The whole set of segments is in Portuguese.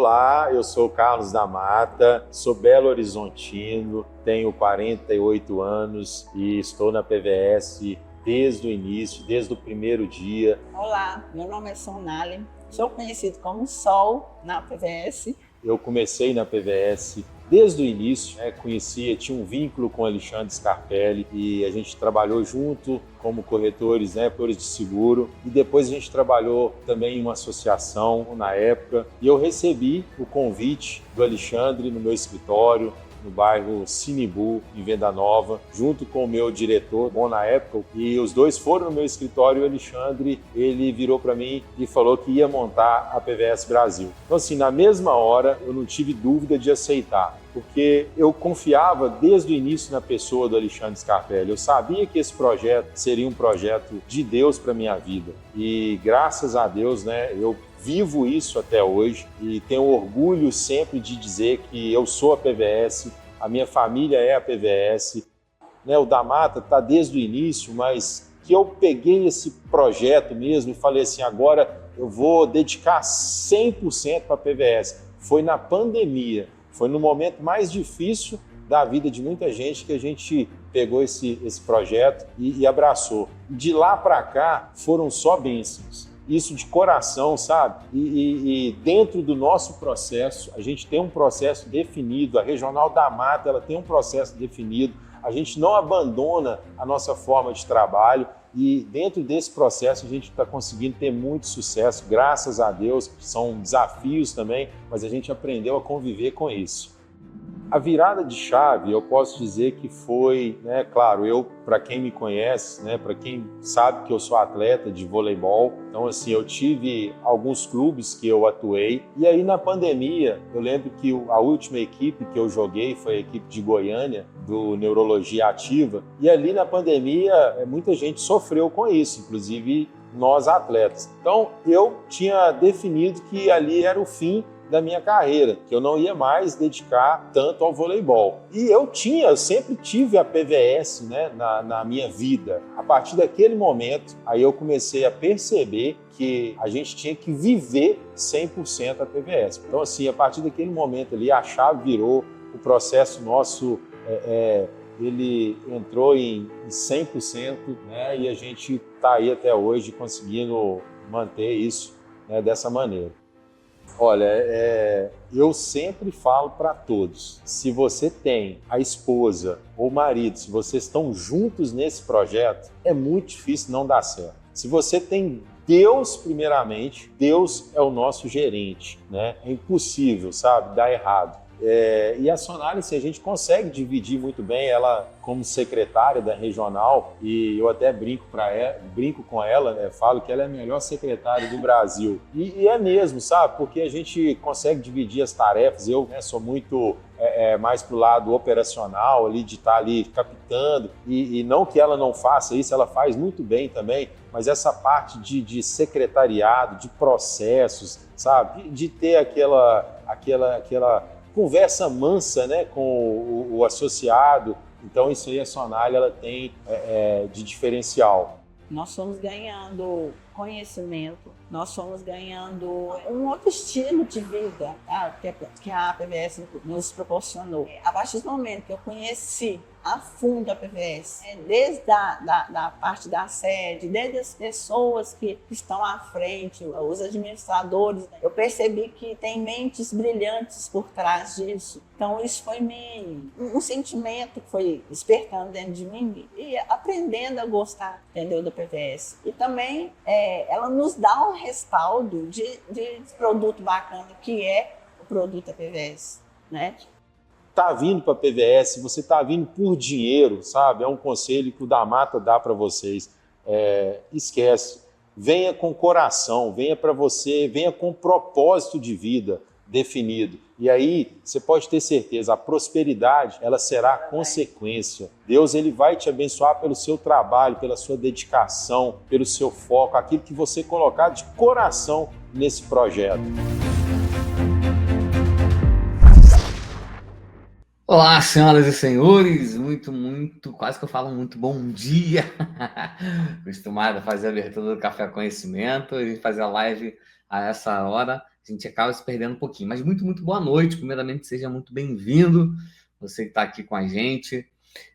Olá, eu sou o Carlos da Mata, sou Belo Horizontino, tenho 48 anos e estou na PVS desde o início, desde o primeiro dia. Olá, meu nome é Sonali, sou conhecido como Sol na PVS. Eu comecei na PVS desde o início, tinha um vínculo com o Alexandre Scarpelli e a gente trabalhou junto como corretores de seguro, e depois a gente trabalhou também em uma associação na época, e eu recebi o convite do Alexandre no meu escritório, no bairro Sinibu, em Venda Nova, junto com o meu diretor, bom na época, e os dois foram no meu escritório. E o Alexandre, ele virou para mim e falou que ia montar a PVS Brasil. Então assim, na mesma hora, eu não tive dúvida de aceitar, porque eu confiava desde o início na pessoa do Alexandre Scarpelli. Eu sabia que esse projeto seria um projeto de Deus para minha vida, e graças a Deus, eu vivo isso até hoje e tenho orgulho sempre de dizer que eu sou a PVS, a minha família é a PVS. O da Mata está desde o início, mas que eu peguei esse projeto mesmo e falei assim, agora eu vou dedicar 100% para a PVS. Foi na pandemia, foi no momento mais difícil da vida de muita gente que a gente pegou esse projeto e abraçou. De lá para cá foram só bênçãos. Isso de coração, sabe? E dentro do nosso processo, a gente tem um processo definido, a Regional da Mata ela tem um processo definido, a gente não abandona a nossa forma de trabalho, e dentro desse processo a gente está conseguindo ter muito sucesso, graças a Deus. São desafios também, mas a gente aprendeu a conviver com isso. A virada de chave, eu posso dizer que foi, claro, para quem me conhece, para quem sabe que eu sou atleta de voleibol, então assim, eu tive alguns clubes que eu atuei, e aí na pandemia, eu lembro que a última equipe que eu joguei foi a equipe de Goiânia, do Neurologia Ativa, e ali na pandemia, muita gente sofreu com isso, inclusive nós atletas. Então, eu tinha definido que ali era o fim da minha carreira, que eu não ia mais dedicar tanto ao voleibol. E eu sempre tive a PVS na minha vida. A partir daquele momento, aí eu comecei a perceber que a gente tinha que viver 100% a PVS. Então assim, a partir daquele momento ali, a chave virou, o processo nosso ele entrou em 100%, e a gente está aí até hoje conseguindo manter isso dessa maneira. Olha, eu sempre falo para todos, se você tem a esposa ou o marido, se vocês estão juntos nesse projeto, é muito difícil não dar certo. Se você tem Deus primeiramente, Deus é o nosso gerente, É impossível, sabe, dar errado. E a Sonali, a gente consegue dividir muito bem, ela como secretária da regional, e eu até brinco com ela, falo que ela é a melhor secretária do Brasil. E é mesmo, sabe, porque a gente consegue dividir as tarefas. Eu sou muito mais pro lado operacional, ali, de estar ali captando, e não que ela não faça isso, ela faz muito bem também, mas essa parte de secretariado, de processos, sabe, de ter aquela conversa mansa com o associado. Então isso aí a Sonali ela tem de diferencial. Nós fomos ganhando conhecimento, nós fomos ganhando um outro estilo de vida, que a PVS nos proporcionou. A partir do momento que eu conheci a fundo a PVS, desde a parte da sede, desde as pessoas que estão à frente, os administradores, eu percebi que tem mentes brilhantes por trás disso. Então isso foi um sentimento que foi despertando dentro de mim e aprendendo a gostar, entendeu, da PVS. E também ela nos dá um respaldo de produto bacana, que é o produto da PVS, Tá vindo para a PVS, você tá vindo por dinheiro, sabe? É um conselho que o da Mata dá para vocês. Esquece. Venha com coração, venha para você, venha com propósito de vida definido. E aí, você pode ter certeza, a prosperidade, ela será consequência. Deus, ele vai te abençoar pelo seu trabalho, pela sua dedicação, pelo seu foco, aquilo que você colocar de coração nesse projeto. Olá, senhoras e senhores, quase que eu falo muito bom dia. Acostumado a fazer a abertura do Café Conhecimento e fazer a live a essa hora. a gente acaba se perdendo um pouquinho. Mas muito, muito boa noite. Primeiramente, seja muito bem-vindo, você que está aqui com a gente.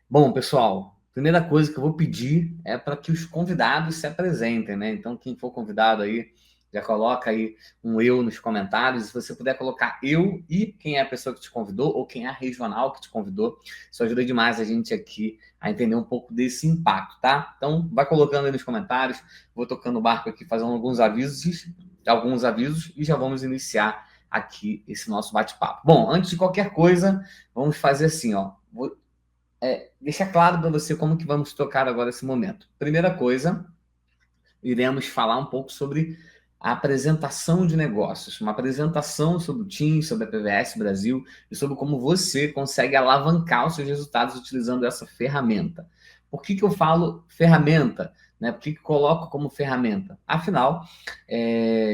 Bom, pessoal, primeira coisa que eu vou pedir é para que os convidados se apresentem, né? Então, quem for convidado aí, já coloca aí um eu nos comentários. Se você puder colocar eu e quem é a pessoa que te convidou, ou quem é a regional que te convidou, isso ajuda demais a gente aqui a entender um pouco desse impacto, tá? Então, vai colocando aí nos comentários. Vou tocando o barco aqui, fazendo alguns avisos e já vamos iniciar aqui esse nosso bate-papo. Bom, antes de qualquer coisa, vamos fazer assim, ó. Vou deixar claro para você como que vamos tocar agora esse momento. Primeira coisa, iremos falar um pouco sobre a apresentação de negócios, uma apresentação sobre o Teams, sobre a PVS Brasil e sobre como você consegue alavancar os seus resultados utilizando essa ferramenta. Por que eu falo ferramenta? Né? Por que coloco como ferramenta? Afinal,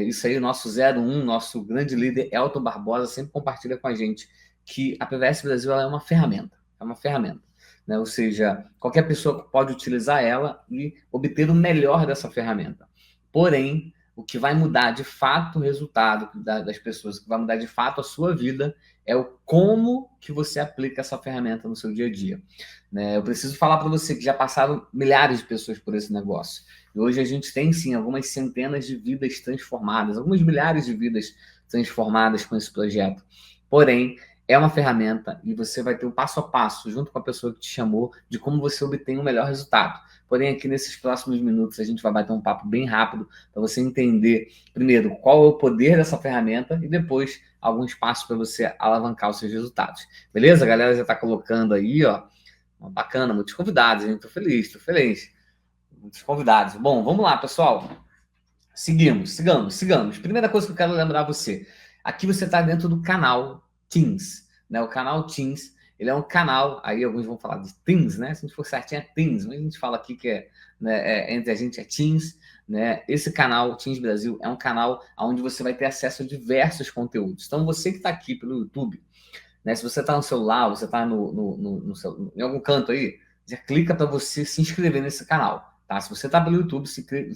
isso aí o nosso 01, nosso grande líder Elton Barbosa sempre compartilha com a gente que a PVS Brasil ela é uma ferramenta. É uma ferramenta. Né? Ou seja, qualquer pessoa pode utilizar ela e obter o melhor dessa ferramenta. Porém, o que vai mudar de fato o resultado das pessoas, o que vai mudar de fato a sua vida, é o como que você aplica essa ferramenta no seu dia a dia. Né? Eu preciso falar para você que já passaram milhares de pessoas por esse negócio. E hoje a gente tem, sim, algumas centenas de vidas transformadas, algumas milhares de vidas transformadas com esse projeto. Porém, é uma ferramenta e você vai ter um passo a passo, junto com a pessoa que te chamou, de como você obtém o melhor resultado. Porém, aqui nesses próximos minutos, a gente vai bater um papo bem rápido para você entender, primeiro, qual é o poder dessa ferramenta e depois alguns passos para você alavancar os seus resultados. Beleza? A galera já está colocando aí, ó. Bacana, muitos convidados, hein? Tô feliz. Muitos convidados. Bom, vamos lá, pessoal. Sigamos. Primeira coisa que eu quero lembrar você. Aqui você está dentro do canal Teams, né? O canal Teams, ele é um canal, aí alguns vão falar de Teams, né? Se a gente for certinho é Teams, mas a gente fala aqui que entre a gente é Teams, né? Esse canal, Teams Brasil, é um canal onde você vai ter acesso a diversos conteúdos. Então, você que está aqui pelo YouTube, né? Se você está no celular, você está em algum canto aí, já clica para você se inscrever nesse canal. Tá? Se você está pelo YouTube,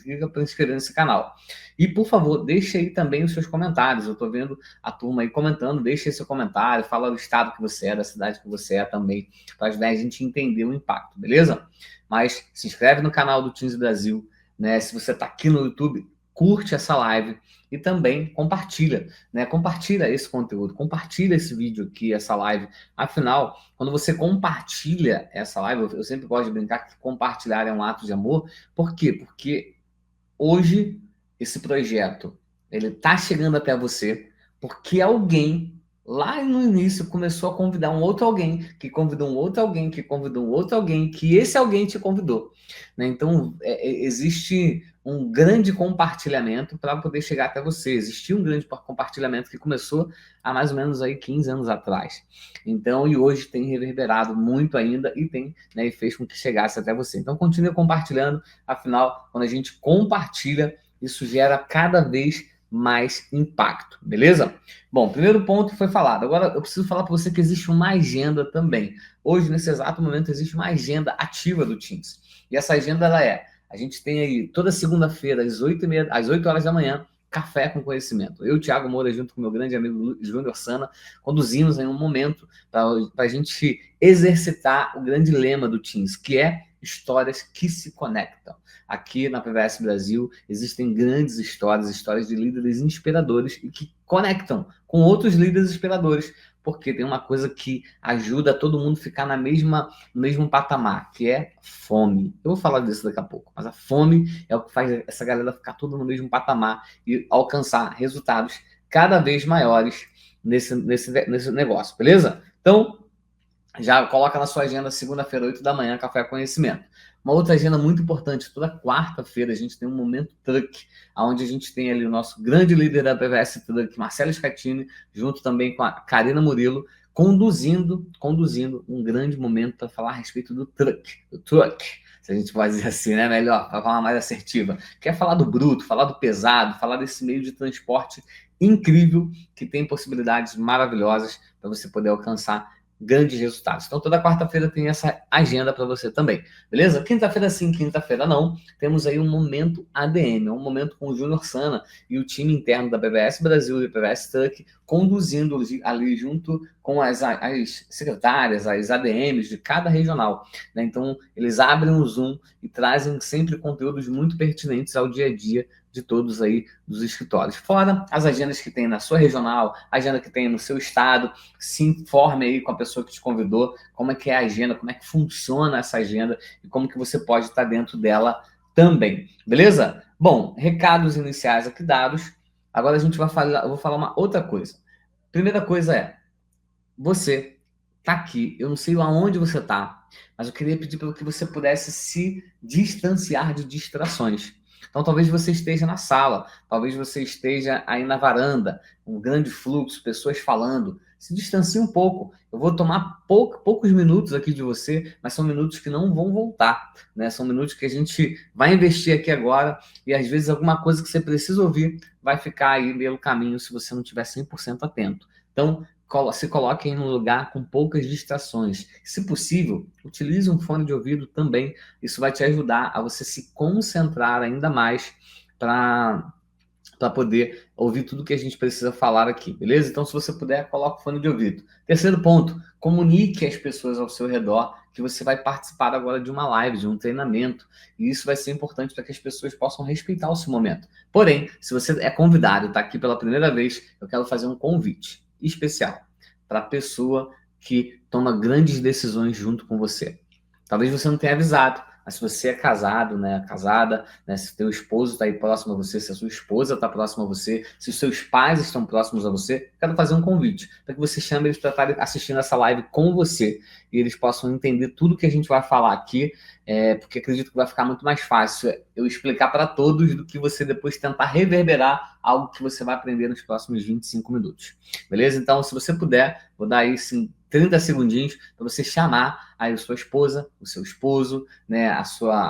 clica para inscrever nesse canal. E, por favor, deixe aí também os seus comentários. Eu estou vendo a turma aí comentando. Deixe aí seu comentário, fala do estado que você é, da cidade que você é também, para ajudar a gente a entender o impacto, beleza? Mas se inscreve no canal do Teams Brasil, né? Se você está aqui no YouTube, curte essa live e também compartilha, né? Compartilha esse conteúdo, compartilha esse vídeo aqui, essa live. Afinal, quando você compartilha essa live, eu sempre gosto de brincar que compartilhar é um ato de amor. Por quê? Porque hoje esse projeto, ele tá chegando até você porque alguém lá no início começou a convidar um outro alguém, que convidou um outro alguém, que convidou um outro alguém, que esse alguém te convidou. Né? Então, existe um grande compartilhamento para poder chegar até você. Existia um grande compartilhamento que começou há mais ou menos aí 15 anos atrás. Então, e hoje tem reverberado muito ainda e tem, né, e fez com que chegasse até você. Então, continue compartilhando. Afinal, quando a gente compartilha, isso gera cada vez mais impacto, beleza? Bom, primeiro ponto foi falado. Agora eu preciso falar para você que existe uma agenda também. Hoje, nesse exato momento, existe uma agenda ativa do Teams. E essa agenda, a gente tem aí toda segunda-feira, às 8 horas da manhã, Café com Conhecimento. Eu, Thiago Moura, junto com meu grande amigo Júnior Sana, conduzimos em um momento para a gente exercitar o grande lema do Teams, que é histórias que se conectam. Aqui na PVS Brasil existem grandes histórias de líderes inspiradores e que conectam com outros líderes inspiradores, porque tem uma coisa que ajuda todo mundo a ficar no mesmo patamar, que é fome. Eu vou falar disso daqui a pouco, mas a fome é o que faz essa galera ficar tudo no mesmo patamar e alcançar resultados cada vez maiores nesse negócio, beleza? Então, já coloca na sua agenda segunda-feira, 8 da manhã, Café Conhecimento. Uma outra agenda muito importante, toda quarta-feira a gente tem um Momento Truck, onde a gente tem ali o nosso grande líder da PVS Truck, Marcelo Scatini, junto também com a Karina Murilo, conduzindo um grande momento para falar a respeito do truck, se a gente pode dizer assim, né? Melhor, para falar mais assertiva. Quer falar do bruto, falar do pesado, falar desse meio de transporte incrível que tem possibilidades maravilhosas para você poder alcançar grandes resultados. Então, toda quarta-feira tem essa agenda para você também, beleza? Quinta-feira sim, quinta-feira não. Temos aí um Momento ADM, um momento com o Júnior Sana e o time interno da BBS Brasil e BBS Truck, conduzindo ali junto com as secretárias, as ADMs de cada regional, né? Então, eles abrem o Zoom e trazem sempre conteúdos muito pertinentes ao dia a dia de todos aí dos escritórios. Fora as agendas que tem na sua regional, a agenda que tem no seu estado, se informe aí com a pessoa que te convidou, como é que é a agenda, como é que funciona essa agenda e como que você pode estar dentro dela também, beleza? Bom, recados iniciais aqui dados. Agora eu vou falar uma outra coisa. Primeira coisa é, você tá aqui, eu não sei aonde você tá, mas eu queria pedir para que você pudesse se distanciar de distrações. Então, talvez você esteja na sala, talvez você esteja aí na varanda, um grande fluxo, pessoas falando. Se distancie um pouco. Eu vou tomar poucos minutos aqui de você, mas são minutos que não vão voltar, né? São minutos que a gente vai investir aqui agora e, às vezes, alguma coisa que você precisa ouvir vai ficar aí pelo caminho se você não estiver 100% atento. Então, se coloque em um lugar com poucas distrações. Se possível, utilize um fone de ouvido também. Isso vai te ajudar a você se concentrar ainda mais para poder ouvir tudo que a gente precisa falar aqui, beleza? Então, se você puder, coloque o fone de ouvido. Terceiro ponto, comunique às pessoas ao seu redor que você vai participar agora de uma live, de um treinamento. E isso vai ser importante para que as pessoas possam respeitar o seu momento. Porém, se você é convidado e está aqui pela primeira vez, eu quero fazer um convite especial para a pessoa que toma grandes decisões junto com você. Talvez você não tenha avisado, mas se você é casado, né, casada, né, se teu esposo está aí próximo a você, se a sua esposa está próxima a você, se os seus pais estão próximos a você, quero fazer um convite para que você chame eles para estarem assistindo essa live com você e eles possam entender tudo que a gente vai falar aqui, porque acredito que vai ficar muito mais fácil eu explicar para todos do que você depois tentar reverberar algo que você vai aprender nos próximos 25 minutos. Beleza? Então, se você puder, vou dar aí sim 30 segundinhos para você chamar aí a sua esposa, o seu esposo, né,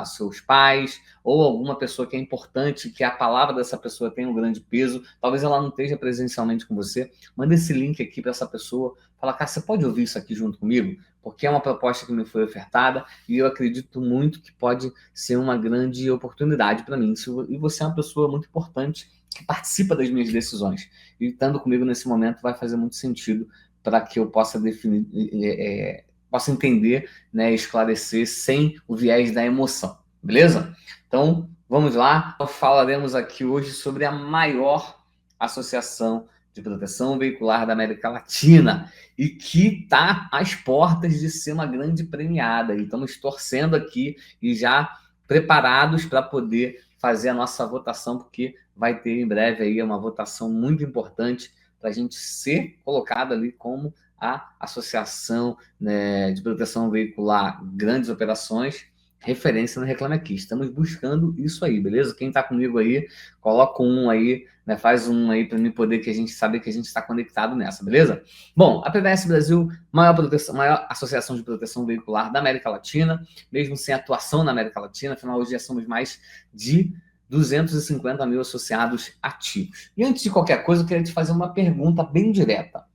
seus pais, ou alguma pessoa que é importante, que a palavra dessa pessoa tem um grande peso. Talvez ela não esteja presencialmente com você. Manda esse link aqui para essa pessoa. Fala, cara, você pode ouvir isso aqui junto comigo? Porque é uma proposta que me foi ofertada e eu acredito muito que pode ser uma grande oportunidade para mim. E você é uma pessoa muito importante que participa das minhas decisões. E estando comigo nesse momento vai fazer muito sentido para que eu possa definir, possa entender, né, esclarecer sem o viés da emoção, beleza? Então, vamos lá. Falaremos aqui hoje sobre a maior associação de proteção veicular da América Latina e que está às portas de ser uma grande premiada. E estamos torcendo aqui e já preparados para poder fazer a nossa votação, porque vai ter em breve aí uma votação muito importante para a gente ser colocado ali como a Associação, né, de Proteção Veicular Grandes Operações, referência no Reclame Aqui. Estamos buscando isso aí, beleza? Quem está comigo aí, coloca um aí, né, faz um aí para mim poder que a gente saber que a gente está conectado nessa, beleza? Bom, a PBS Brasil, maior associação de proteção veicular da América Latina, mesmo sem atuação na América Latina, afinal hoje já somos mais de 250 mil associados ativos. E antes de qualquer coisa, eu queria te fazer uma pergunta bem direta.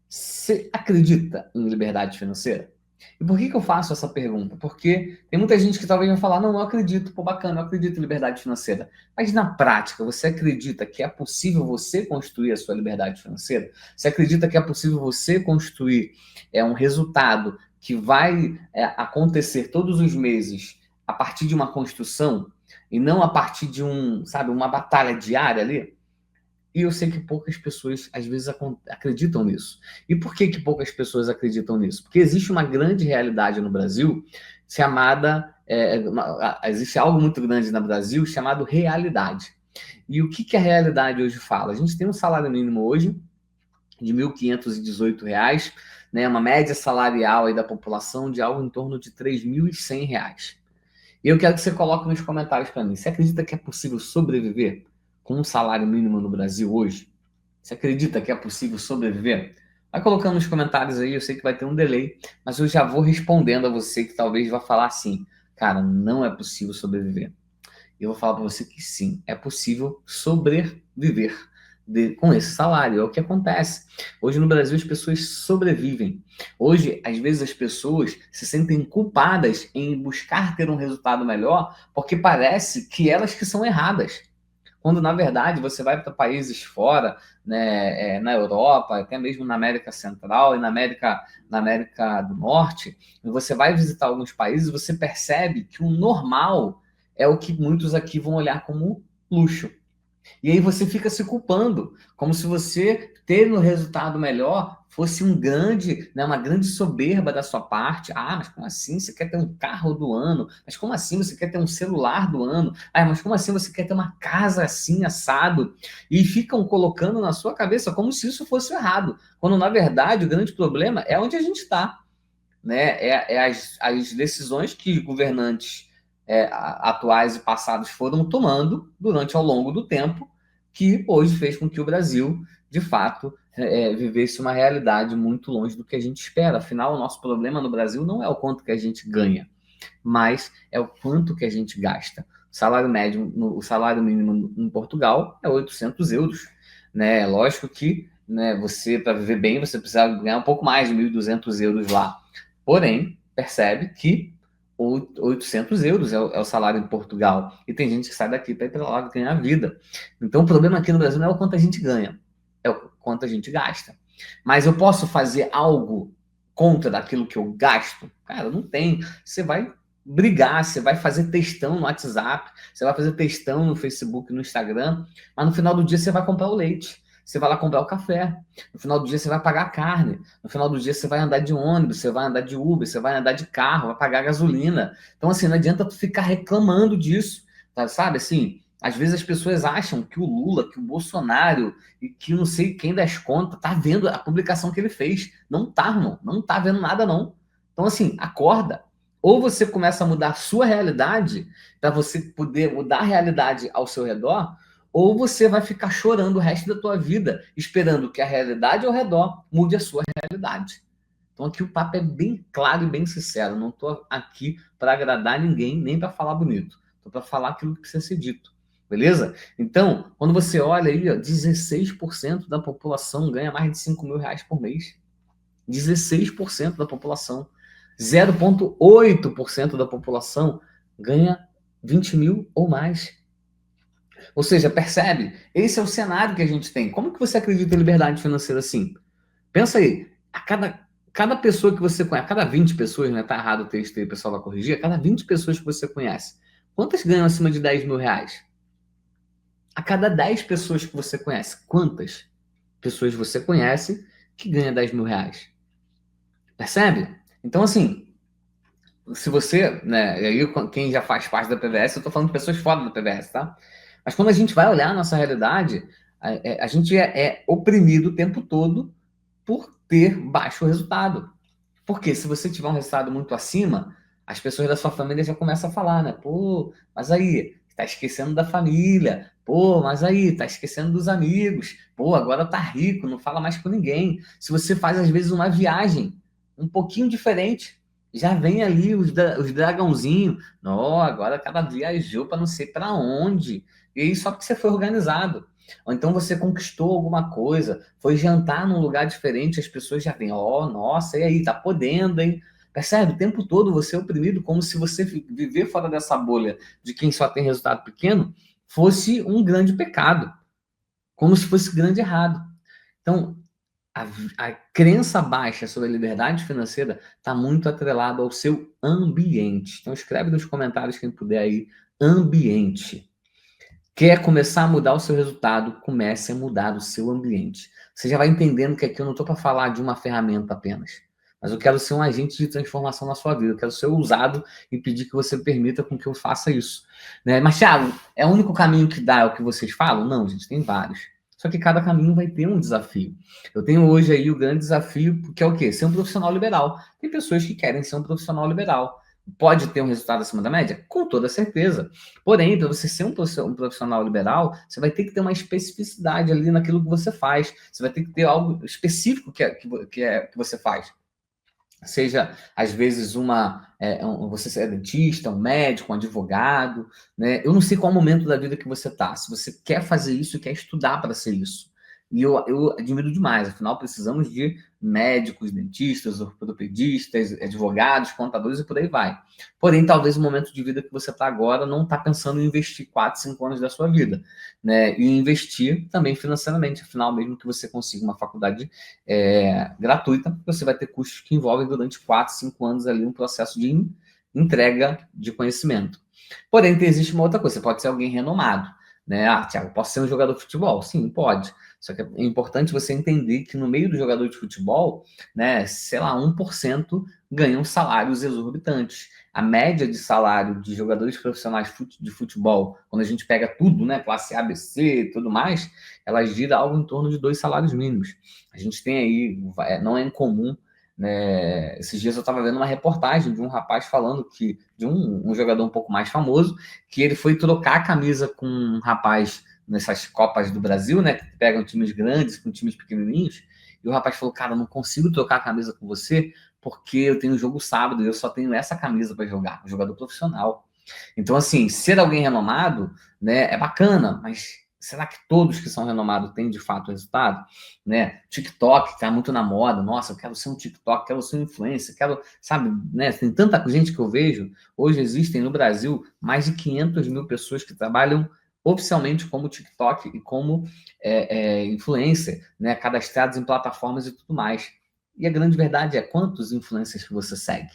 Você acredita em liberdade financeira? E por que eu faço essa pergunta? Porque tem muita gente que talvez vai falar, não, eu acredito, pô, bacana, eu acredito em liberdade financeira. Mas na prática, você acredita que é possível você construir a sua liberdade financeira? Você acredita que é possível você construir um resultado que vai acontecer todos os meses a partir de uma construção e não a partir de uma batalha diária ali? E eu sei que poucas pessoas, às vezes, acreditam nisso. E por que poucas pessoas acreditam nisso? Porque existe uma grande realidade no Brasil chamada... existe algo muito grande no Brasil chamado realidade. E o que a realidade hoje fala? A gente tem um salário mínimo hoje de R$ 1.518, né, uma média salarial aí da população de algo em torno de R$ 3.100. E eu quero que você coloque nos comentários para mim. Você acredita que é possível sobreviver com um salário mínimo no Brasil hoje? Você acredita que é possível sobreviver? Vai colocando nos comentários aí, eu sei que vai ter um delay, mas eu já vou respondendo a você que talvez vá falar assim, cara, não é possível sobreviver. Eu vou falar para você que sim, é possível sobreviver. com esse salário. É o que acontece. Hoje no Brasil as pessoas sobrevivem. Hoje, às vezes, as pessoas se sentem culpadas em buscar ter um resultado melhor porque parece que elas que são erradas. Quando, na verdade, você vai para países fora, né, na Europa, até mesmo na América Central e na América do Norte, e você vai visitar alguns países, você percebe que o normal é o que muitos aqui vão olhar como luxo. E aí você fica se culpando, como se você ter um resultado melhor fosse uma grande soberba da sua parte. Ah, mas como assim você quer ter um carro do ano? Mas como assim você quer ter um celular do ano? Ah, mas como assim você quer ter uma casa assim, assado? E ficam colocando na sua cabeça como se isso fosse errado, quando na verdade o grande problema é onde a gente está, né? As decisões que governantes atuais e passados foram tomando ao longo do tempo, que hoje fez com que o Brasil, de fato, vivesse uma realidade muito longe do que a gente espera. Afinal, o nosso problema no Brasil não é o quanto que a gente ganha, mas é o quanto que a gente gasta. O salário mínimo em Portugal é 800 euros. Né? Lógico que, né, você, para viver bem, você precisa ganhar um pouco mais de 1.200 euros lá. Porém, percebe que 800 euros é o salário em Portugal. E tem gente que sai daqui para ir para lá ganhar vida. Então, o problema aqui no Brasil não é o quanto a gente ganha, é o quanto a gente gasta. Mas eu posso fazer algo contra daquilo que eu gasto? Cara, não tem. Você vai brigar, você vai fazer textão no WhatsApp, você vai fazer textão no Facebook, no Instagram, mas no final do dia você vai comprar o leite. Você vai lá comprar o café. No final do dia você vai pagar a carne. No final do dia você vai andar de ônibus, você vai andar de Uber, você vai andar de carro, vai pagar gasolina. Então, assim, não adianta tu ficar reclamando disso, tá? Sabe? Assim, às vezes as pessoas acham que o Lula, que o Bolsonaro e que não sei quem das contas tá vendo a publicação que ele fez. Não tá, irmão. Não tá vendo nada, não. Então, assim, acorda. Ou você começa a mudar a sua realidade para você poder mudar a realidade ao seu redor, ou você vai ficar chorando o resto da tua vida, esperando que a realidade ao redor mude a sua realidade. Então aqui o papo é bem claro e bem sincero. Não estou aqui para agradar ninguém, nem para falar bonito. Estou para falar aquilo que precisa ser dito. Beleza? Então, quando você olha aí, ó, 16% da população ganha mais de 5 mil reais por mês. 16% da população. 0,8% da população ganha 20 mil ou mais. Ou seja, percebe? Esse é o cenário que a gente tem. Como que você acredita em liberdade financeira assim? Pensa aí, cada pessoa que você conhece, a cada 20 pessoas, né? Tá errado o texto aí, o pessoal vai corrigir, a cada 20 pessoas que você conhece, quantas ganham acima de 10 mil reais? A cada 10 pessoas que você conhece, quantas pessoas você conhece que ganha 10 mil reais? Percebe? Então, assim, se você, né, e aí quem já faz parte da PVS, eu tô falando de pessoas fora da PVS, tá? Mas quando a gente vai olhar a nossa realidade, a gente é oprimido o tempo todo por ter baixo resultado. Porque se você tiver um resultado muito acima, as pessoas da sua família já começam a falar, né? Pô, mas aí, tá esquecendo da família. Pô, mas aí, tá esquecendo dos amigos. Pô, agora tá rico, não fala mais com ninguém. Se você faz, às vezes, uma viagem um pouquinho diferente, já vem ali os dragãozinhos. Não, agora o cara viajou para não sei para onde. E aí só porque você foi organizado. Ou então você conquistou alguma coisa, foi jantar num lugar diferente, as pessoas já vêm, ó, nossa, e aí, tá podendo, hein? Percebe? O tempo todo você é oprimido, como se você viver fora dessa bolha de quem só tem resultado pequeno fosse um grande pecado, como se fosse grande errado. Então, a crença baixa sobre a liberdade financeira está muito atrelada ao seu ambiente. Então, escreve nos comentários, quem puder aí, ambiente. Quer começar a mudar o seu resultado? Comece a mudar o seu ambiente. Você já vai entendendo que aqui eu não estou para falar de uma ferramenta apenas, mas eu quero ser um agente de transformação na sua vida. Eu quero ser ousado e pedir que você permita com que eu faça isso. Né? Mas, Thiago, é o único caminho que dá é o que vocês falam? Não, gente, tem vários. Só que cada caminho vai ter um desafio. Eu tenho hoje aí o grande desafio, que é o quê? Ser um profissional liberal. Tem pessoas que querem ser um profissional liberal. Pode ter um resultado acima da média? Com toda certeza. Porém, para você ser um profissional liberal, você vai ter que ter uma especificidade ali naquilo que você faz. Você vai ter que ter algo específico que você faz. Seja, às vezes, você é dentista, um médico, um advogado, né? Eu não sei qual momento da vida que você está. Se você quer fazer isso, quer estudar para ser isso. E eu admiro demais, afinal precisamos de médicos, dentistas, ortopedistas, advogados, contadores e por aí vai. Porém, talvez o momento de vida que você está agora não está pensando em investir 4, 5 anos da sua vida, né? E investir também financeiramente, afinal, mesmo que você consiga uma faculdade gratuita, você vai ter custos que envolvem durante 4, 5 anos ali um processo de entrega de conhecimento. Porém, existe uma outra coisa, você pode ser alguém renomado, né? Ah, Thiago, posso ser um jogador de futebol? Sim, pode. Só que é importante você entender que no meio do jogador de futebol, né, sei lá, 1% ganham salários exorbitantes. A média de salário de jogadores profissionais de futebol, quando a gente pega tudo, né, classe A, B, C e tudo mais, ela gira algo em torno de 2 salários mínimos. A gente tem aí, não é incomum, né? Esses dias eu estava vendo uma reportagem de um rapaz falando que, de um jogador um pouco mais famoso, que ele foi trocar a camisa com um rapaz nessas Copas do Brasil, né, que pegam times grandes com times pequenininhos, e o rapaz falou, cara, eu não consigo trocar a camisa com você porque eu tenho jogo sábado e eu só tenho essa camisa para jogar, um jogador profissional. Então, assim, ser alguém renomado, né, é bacana, mas será que todos que são renomados têm de fato resultado? Né? TikTok está muito na moda, nossa, eu quero ser um TikTok, quero ser um influencer, quero, sabe, né? Tem tanta gente que eu vejo, hoje existem no Brasil mais de 500 mil pessoas que trabalham oficialmente como TikTok e como influencer, né? Cadastrados em plataformas e tudo mais. E a grande verdade é quantos influencers que você segue?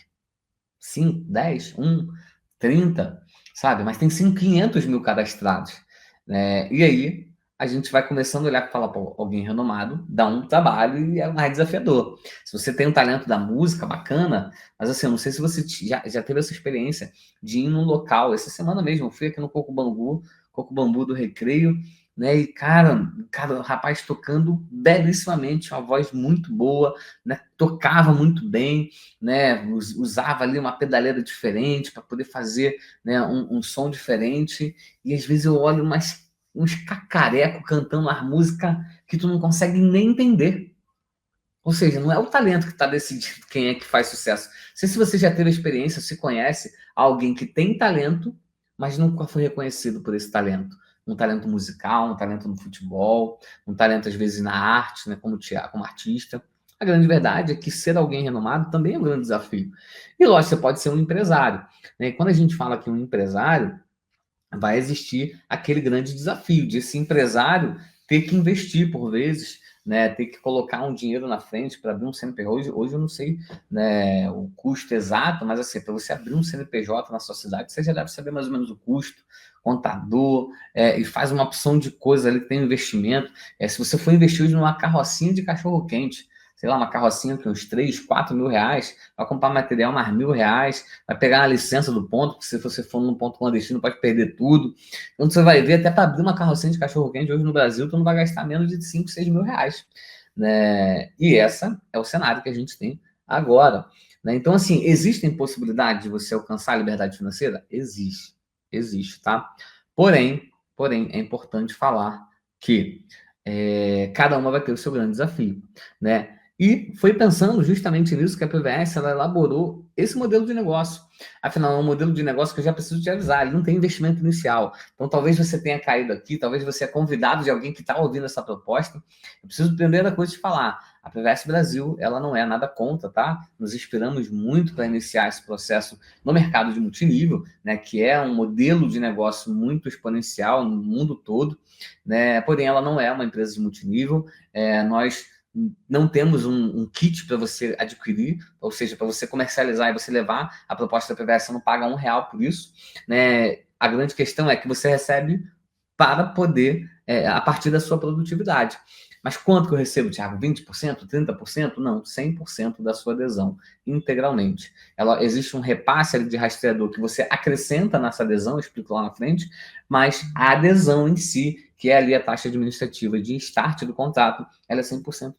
5, 10, 1, 30, sabe? Mas tem 500 mil cadastrados. Né? E aí a gente vai começando a olhar e falar, pô, alguém renomado dá um trabalho e é mais desafiador. Se você tem um talento da música bacana, mas assim, eu não sei se você já teve essa experiência de ir num local. Essa semana mesmo, eu fui aqui no Coco Bambu do Recreio, né? E, cara, o rapaz tocando belíssimamente, uma voz muito boa, né? Tocava muito bem, né? Usava ali uma pedaleira diferente para poder fazer, né, um som diferente. E às vezes eu olho uns cacareco cantando a música que tu não consegue nem entender. Ou seja, não é o talento que está decidindo quem é que faz sucesso. Não sei se você já teve a experiência, se conhece alguém que tem talento, mas nunca foi reconhecido por esse talento. Um talento musical, um talento no futebol, um talento às vezes na arte, né, como artista. A grande verdade é que ser alguém renomado também é um grande desafio. E lógico, você pode ser um empresário. Né? E quando a gente fala que um empresário, vai existir aquele grande desafio de esse empresário ter que investir por vezes, né, ter que colocar um dinheiro na frente para abrir um CNPJ. Hoje eu não sei, né, o custo exato, mas assim, para você abrir um CNPJ na sua cidade, você já deve saber mais ou menos o custo, contador, e faz uma opção de coisa ali que tem um investimento. Se você for investir hoje numa carrocinha de cachorro-quente, sei lá, uma carrocinha com uns 3, 4 mil reais, vai comprar material mais R$ 1.000, vai pegar a licença do ponto, porque se você for num ponto clandestino pode perder tudo. Então você vai ver, até para abrir uma carrocinha de cachorro-quente hoje no Brasil, tu não vai gastar menos de 5, 6 mil reais. Né? E esse é o cenário que a gente tem agora. Né? Então, assim, existem possibilidades de você alcançar a liberdade financeira? Existe, tá? Porém, é importante falar que cada uma vai ter o seu grande desafio, né? E foi pensando justamente nisso que a PVS ela elaborou esse modelo de negócio. Afinal, é um modelo de negócio que eu já preciso te avisar, ele não tem investimento inicial. Então, talvez você tenha caído aqui, talvez você é convidado de alguém que está ouvindo essa proposta. Eu preciso, primeira coisa, te falar, a PVS Brasil, ela não é nada contra, tá? Nos inspiramos muito para iniciar esse processo no mercado de multinível, né? Que é um modelo de negócio muito exponencial no mundo todo, né? Porém, ela não é uma empresa de multinível. Nós não temos um kit para você adquirir, ou seja, para você comercializar e você levar a proposta da PVS, você não paga R$ 1 por isso. Né? A grande questão é que você recebe para poder, a partir da sua produtividade. Mas quanto que eu recebo, Thiago? 20%? 30%? Não, 100% da sua adesão, integralmente. Existe um repasse ali de rastreador que você acrescenta nessa adesão, eu explico lá na frente, mas a adesão em si, que é ali a taxa administrativa de start do contrato, ela é 100%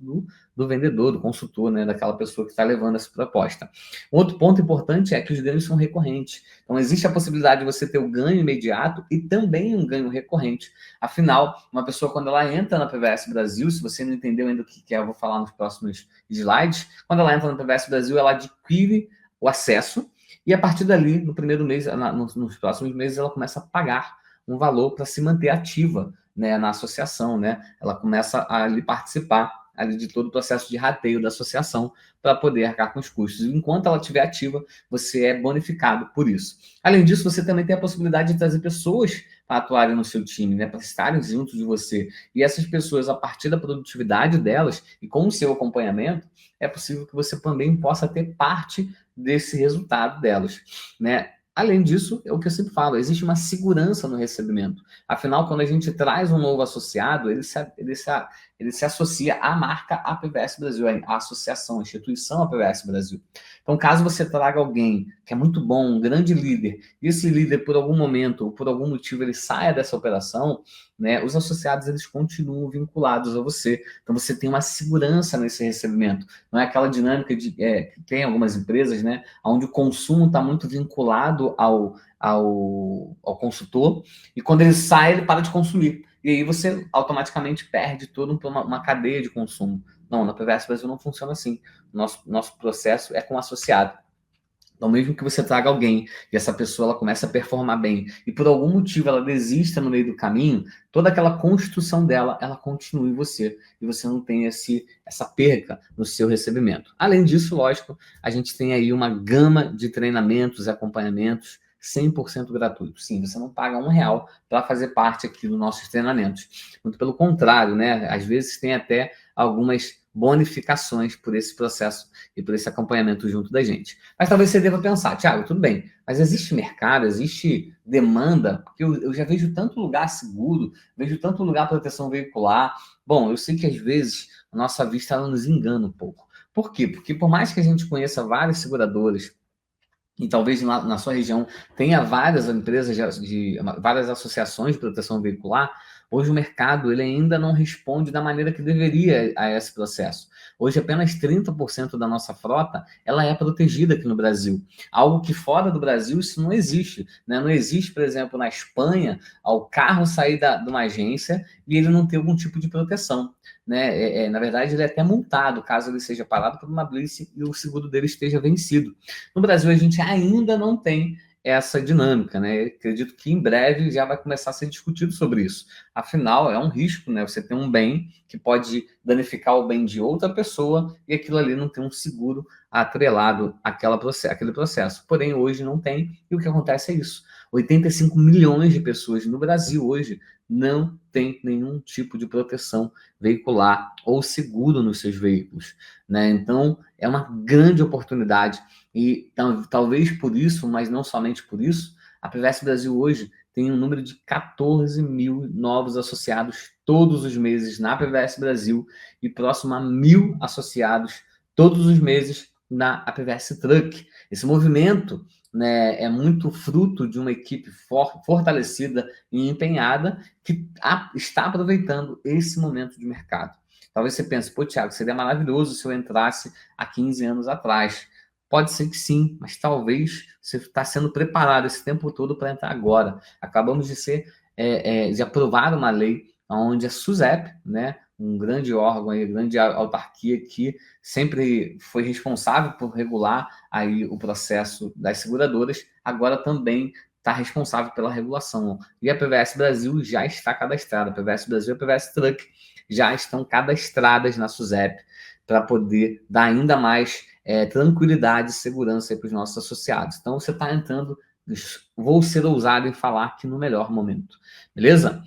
do vendedor, do consultor, né, daquela pessoa que está levando essa proposta. Um outro ponto importante é que os ganhos são recorrentes. Então, existe a possibilidade de você ter o ganho imediato e também um ganho recorrente. Afinal, uma pessoa, quando ela entra na PVS Brasil, se você não entendeu ainda o que é, eu vou falar nos próximos slides, quando ela entra na PVS Brasil, ela adquire o acesso e, a partir dali, no primeiro mês, nos próximos meses, ela começa a pagar um valor para se manter ativa né, na associação, né? Ela começa a ali participar ali de todo o processo de rateio da associação para poder arcar com os custos. Enquanto ela estiver ativa, você é bonificado por isso. Além disso, você também tem a possibilidade de trazer pessoas para atuarem no seu time, né, para estarem junto de você. E essas pessoas, a partir da produtividade delas e com o seu acompanhamento, é possível que você também possa ter parte desse resultado delas, né? Além disso, é o que eu sempre falo, existe uma segurança no recebimento. Afinal, quando a gente traz um novo associado, ele se associa à marca APVS Brasil, à associação, à instituição APVS Brasil. Então, caso você traga alguém que é muito bom, um grande líder, e esse líder, por algum momento, ou por algum motivo, ele saia dessa operação, né, os associados, eles continuam vinculados a você. Então, você tem uma segurança nesse recebimento. Não é aquela dinâmica que tem algumas empresas, né, onde o consumo está muito vinculado ao consultor, e quando ele sai, ele para de consumir. E aí você automaticamente perde toda uma cadeia de consumo. Não, na PVS Brasil não funciona assim. Nosso processo é com associado. Então, mesmo que você traga alguém e essa pessoa ela começa a performar bem e por algum motivo ela desista no meio do caminho, toda aquela construção dela, ela continua em você e você não tem essa perca no seu recebimento. Além disso, lógico, a gente tem aí uma gama de treinamentos e acompanhamentos 100% gratuito. Sim, você não paga R$1 para fazer parte aqui dos nossos treinamentos. Muito pelo contrário, né? Às vezes tem até algumas bonificações por esse processo e por esse acompanhamento junto da gente. Mas talvez você deva pensar, Thiago, tudo bem, mas existe mercado, existe demanda? Porque eu já vejo tanto lugar seguro, vejo tanto lugar proteção veicular. Bom, eu sei que às vezes a nossa vista ela nos engana um pouco. Por quê? Porque por mais que a gente conheça várias seguradoras, e talvez na sua região tenha várias empresas, várias associações de proteção veicular, hoje o mercado ele ainda não responde da maneira que deveria a esse processo. Hoje apenas 30% da nossa frota ela é protegida aqui no Brasil. Algo que fora do Brasil isso não existe. Né? Não existe, por exemplo, na Espanha, o carro sair de uma agência e ele não ter algum tipo de proteção. Né? Na verdade, ele é até multado caso ele seja parado por uma blitz e o seguro dele esteja vencido. No Brasil, a gente ainda não tem essa dinâmica, né? Acredito que em breve já vai começar a ser discutido sobre isso. Afinal, é um risco, né? Você tem um bem que pode danificar o bem de outra pessoa e aquilo ali não tem um seguro atrelado àquele processo. Porém, hoje não tem e o que acontece é isso. 85 milhões de pessoas no Brasil hoje não tem nenhum tipo de proteção veicular ou seguro nos seus veículos, né? Então, é uma grande oportunidade e talvez por isso, mas não somente por isso, a PVS Brasil hoje tem um número de 14 mil novos associados todos os meses na PVS Brasil e próximo a 1.000 associados todos os meses na APVS Truck. Esse movimento, né, é muito fruto de uma equipe fortalecida e empenhada que está aproveitando esse momento de mercado. Talvez você pense, pô, Thiago, seria maravilhoso se eu entrasse há 15 anos atrás. Pode ser que sim, mas talvez você está sendo preparado esse tempo todo para entrar agora. Acabamos de aprovar uma lei onde a SUSEP, né, um grande órgão, uma grande autarquia que sempre foi responsável por regular aí o processo das seguradoras, agora também está responsável pela regulação. E a PVS Brasil já está cadastrada. A PVS Brasil e a PVS Truck já estão cadastradas na SUSEP para poder dar ainda mais tranquilidade e segurança para os nossos associados. Então, você está entrando, vou ser ousado em falar que no melhor momento. Beleza?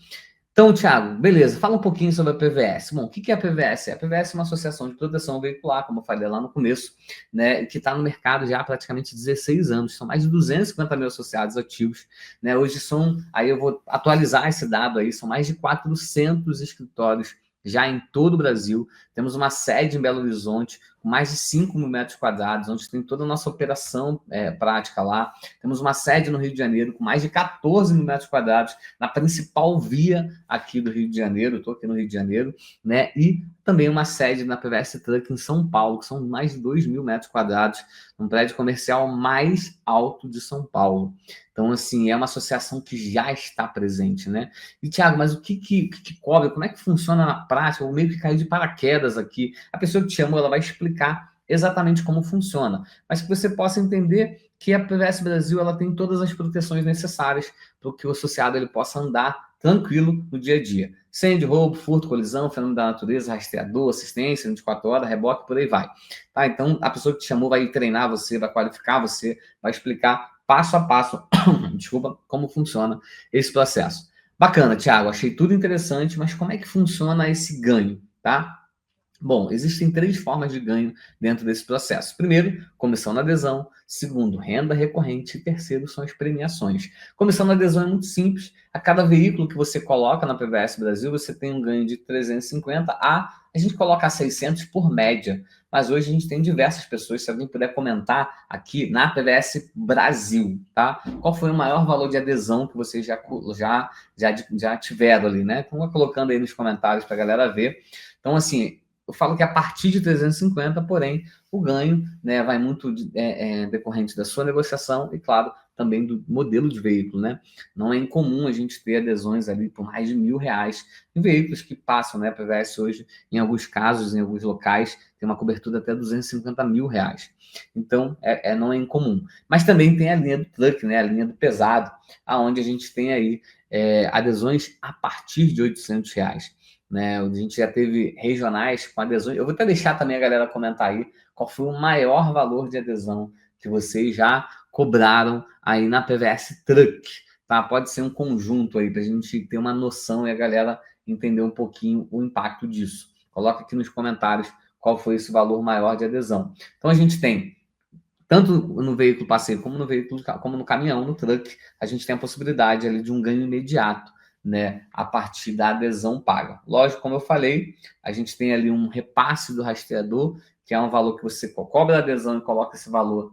Então, Thiago, beleza, fala um pouquinho sobre a PVS. Bom, o que é a PVS? A PVS é uma associação de proteção veicular, como eu falei lá no começo, né, que está no mercado já há praticamente 16 anos. São mais de 250 mil associados ativos. Né? Hoje aí eu vou atualizar esse dado aí, são mais de 400 escritórios já em todo o Brasil. Temos uma sede em Belo Horizonte, com mais de 5 mil metros quadrados, onde tem toda a nossa operação prática lá. Temos uma sede no Rio de Janeiro, com mais de 14 mil metros quadrados, na principal via aqui do Rio de Janeiro. Estou aqui no Rio de Janeiro, né? E também uma sede na PVS Truck em São Paulo, que são mais de 2 mil metros quadrados, um prédio comercial mais alto de São Paulo. Então, assim, é uma associação que já está presente, né? E, Thiago, mas o que cobre? Como é que funciona na prática? Eu meio que caí de paraquedas aqui. A pessoa que te chamou, ela vai explicar exatamente como funciona, mas que você possa entender que a PVS Brasil ela tem todas as proteções necessárias para que o associado ele possa andar tranquilo no dia a dia. Incêndio, roubo, furto, colisão, fenômeno da natureza, rastreador, assistência, 24 horas, reboque, por aí vai. Tá? Então, a pessoa que te chamou vai treinar você, vai qualificar você, vai explicar passo a passo, desculpa, como funciona esse processo. Bacana, Thiago, achei tudo interessante, mas como é que funciona esse ganho, tá? Bom, existem 3 formas de ganho dentro desse processo. Primeiro, comissão na adesão. Segundo, renda recorrente. E terceiro, são as premiações. Comissão na adesão é muito simples. A cada veículo que você coloca na PVS Brasil, você tem um ganho de 350 a gente coloca 600 por média. Mas hoje a gente tem diversas pessoas, se alguém puder comentar aqui na PVS Brasil, tá? Qual foi o maior valor de adesão que vocês já tiveram ali, né? Então, colocando aí nos comentários para a galera ver. Então, assim, eu falo que a partir de 350, porém, o ganho, né, vai muito decorrente da sua negociação e, claro, também do modelo de veículo, né? Não é incomum a gente ter adesões ali por mais de R$1.000 em veículos que passam, né? A PVS hoje, em alguns casos, em alguns locais, tem uma cobertura até R$250 mil. Então, não é incomum. Mas também tem a linha do truck, né? A linha do pesado, aonde a gente tem aí adesões a partir de R$800. Né? A gente já teve regionais com adesões. Eu vou até deixar também a galera comentar aí qual foi o maior valor de adesão que vocês já cobraram aí na PVS Truck, tá? Pode ser um conjunto aí para a gente ter uma noção e a galera entender um pouquinho o impacto disso. Coloca aqui nos comentários qual foi esse valor maior de adesão. Então a gente tem tanto no veículo passeio como no caminhão, no truck, a gente tem a possibilidade ali de um ganho imediato, né, a partir da adesão paga. Lógico, como eu falei, a gente tem ali um repasse do rastreador, que é um valor que você cobra a adesão e coloca esse valor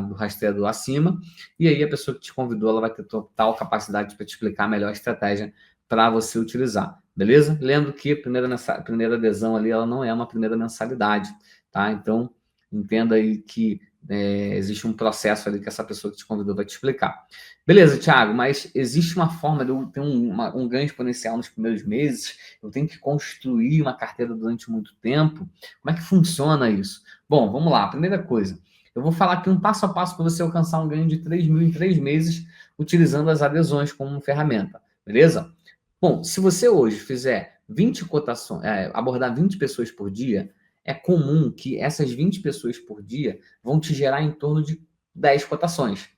do rastreador acima, e aí a pessoa que te convidou, ela vai ter total capacidade para te explicar a melhor estratégia para você utilizar, beleza? Lembro que a primeira adesão ali, ela não é uma primeira mensalidade, tá? Então, entenda aí que existe um processo ali que essa pessoa que te convidou vai te explicar. Beleza, Thiago, mas existe uma forma de eu ter um ganho exponencial nos primeiros meses? Eu tenho que construir uma carteira durante muito tempo? Como é que funciona isso? Bom, vamos lá. Primeira coisa, eu vou falar aqui um passo a passo para você alcançar um ganho de 3 mil em 3 meses utilizando as adesões como ferramenta, beleza? Bom, se você hoje fizer 20 cotações, abordar 20 pessoas por dia, é comum que essas 20 pessoas por dia vão te gerar em torno de 10 cotações.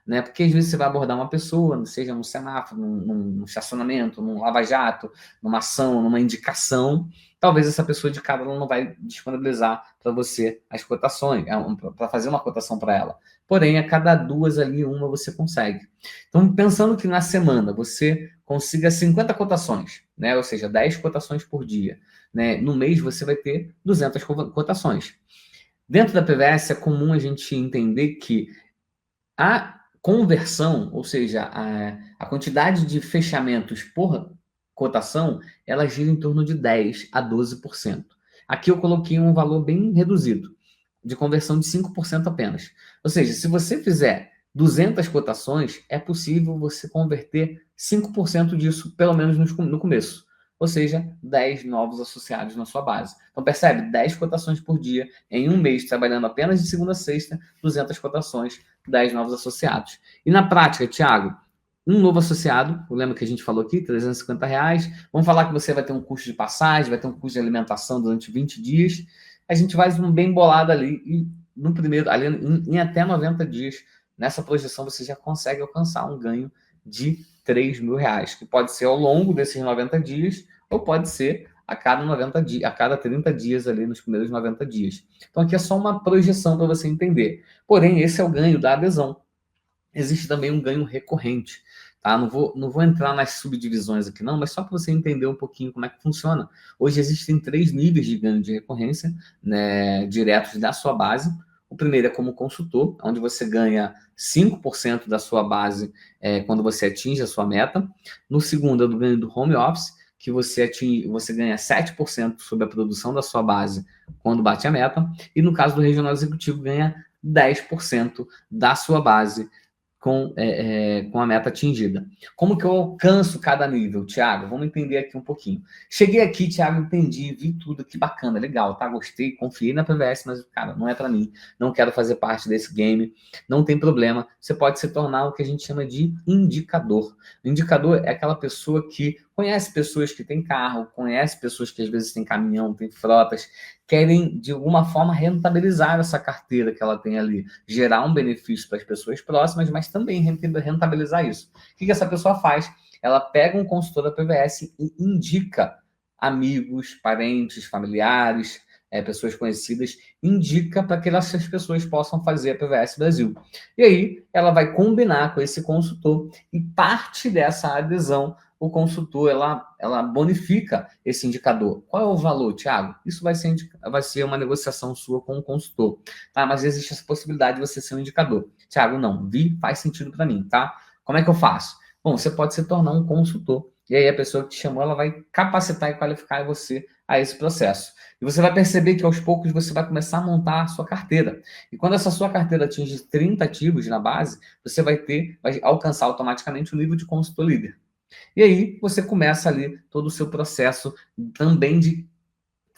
Né? Porque às vezes você vai abordar uma pessoa, seja num semáforo, num estacionamento, num lava-jato, numa ação, numa indicação, talvez essa pessoa de cara ela não vai disponibilizar para você as cotações, para fazer uma cotação para ela. Porém, a cada 2 ali, uma você consegue. Então, pensando que na semana você consiga 50 cotações, né? Ou seja, 10 cotações por dia, né? No mês você vai ter 200 cotações. Dentro da PVS é comum a gente entender que a conversão, ou seja, a quantidade de fechamentos por cotação, ela gira em torno de 10% a 12%. Aqui eu coloquei um valor bem reduzido, de conversão de 5% apenas. Ou seja, se você fizer 200 cotações, é possível você converter 5% disso, pelo menos no começo. Ou seja, 10 novos associados na sua base. Então, percebe? 10 cotações por dia, em um mês, trabalhando apenas de segunda a sexta, 200 cotações, 10 novos associados. E na prática, Thiago, um novo associado, lembra que a gente falou aqui, R$350. Vamos falar que você vai ter um custo de passagem, vai ter um custo de alimentação durante 20 dias. A gente faz um bem bolado ali, e no primeiro, ali em até 90 dias, nessa projeção você já consegue alcançar um ganho de R$3.000, que pode ser ao longo desses 90 dias, ou pode ser a cada 90 dias, a cada 30 dias ali nos primeiros 90 dias. Então aqui é só uma projeção para você entender. Porém, esse é o ganho da adesão. Existe também um ganho recorrente, tá? Não vou entrar nas subdivisões aqui não, mas só para você entender um pouquinho como é que funciona. Hoje existem 3 níveis de ganho de recorrência, né, diretos da sua base. O primeiro é como consultor, onde você ganha 5% da sua base quando você atinge a sua meta. No segundo é do ganho do home office, que você ganha 7% sobre a produção da sua base quando bate a meta. E no caso do regional executivo, ganha 10% da sua base com a meta atingida. Como que eu alcanço cada nível, Thiago? Vamos entender aqui um pouquinho. Cheguei aqui, Thiago, entendi, vi tudo, que bacana, legal, tá? Gostei, confiei na PVS, mas, cara, não é para mim, não quero fazer parte desse game, não tem problema. Você pode se tornar o que a gente chama de indicador. O indicador é aquela pessoa que conhece pessoas que têm carro, conhece pessoas que às vezes têm caminhão, têm frotas, querem, de alguma forma, rentabilizar essa carteira que ela tem ali, gerar um benefício para as pessoas próximas, mas também rentabilizar isso. O que essa pessoa faz? Ela pega um consultor da PVS e indica amigos, parentes, familiares, pessoas conhecidas, indica para que essas pessoas possam fazer a PVS Brasil. E aí, ela vai combinar com esse consultor e parte dessa adesão o consultor, ela bonifica esse indicador. Qual é o valor, Thiago? Isso vai ser uma negociação sua com o consultor, tá? Mas existe essa possibilidade de você ser um indicador. Thiago, não, faz sentido para mim, tá? Como é que eu faço? Bom, você pode se tornar um consultor. E aí a pessoa que te chamou, ela vai capacitar e qualificar você a esse processo. E você vai perceber que aos poucos você vai começar a montar a sua carteira. E quando essa sua carteira atinge 30 ativos na base, você vai alcançar automaticamente o nível de consultor líder. E aí você começa ali todo o seu processo também de,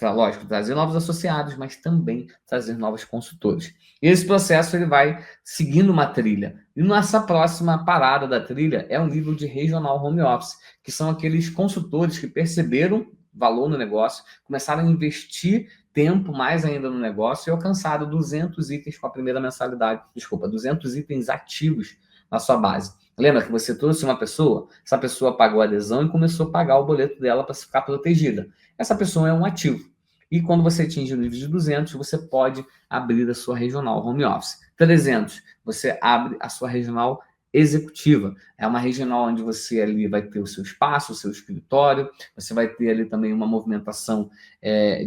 lógico, trazer novos associados, mas também trazer novos consultores. E esse processo ele vai seguindo uma trilha. E nessa próxima parada da trilha é o nível de regional home office, que são aqueles consultores que perceberam valor no negócio, começaram a investir tempo mais ainda no negócio e alcançaram 200 itens com a primeira mensalidade, 200 itens ativos na sua base. Lembra que você trouxe uma pessoa, essa pessoa pagou a adesão e começou a pagar o boleto dela para ficar protegida. Essa pessoa é um ativo. E quando você atinge o nível de 200, você pode abrir a sua regional home office. 300, você abre a sua regional executiva. É uma regional onde você ali vai ter o seu espaço, o seu escritório, você vai ter ali também uma movimentação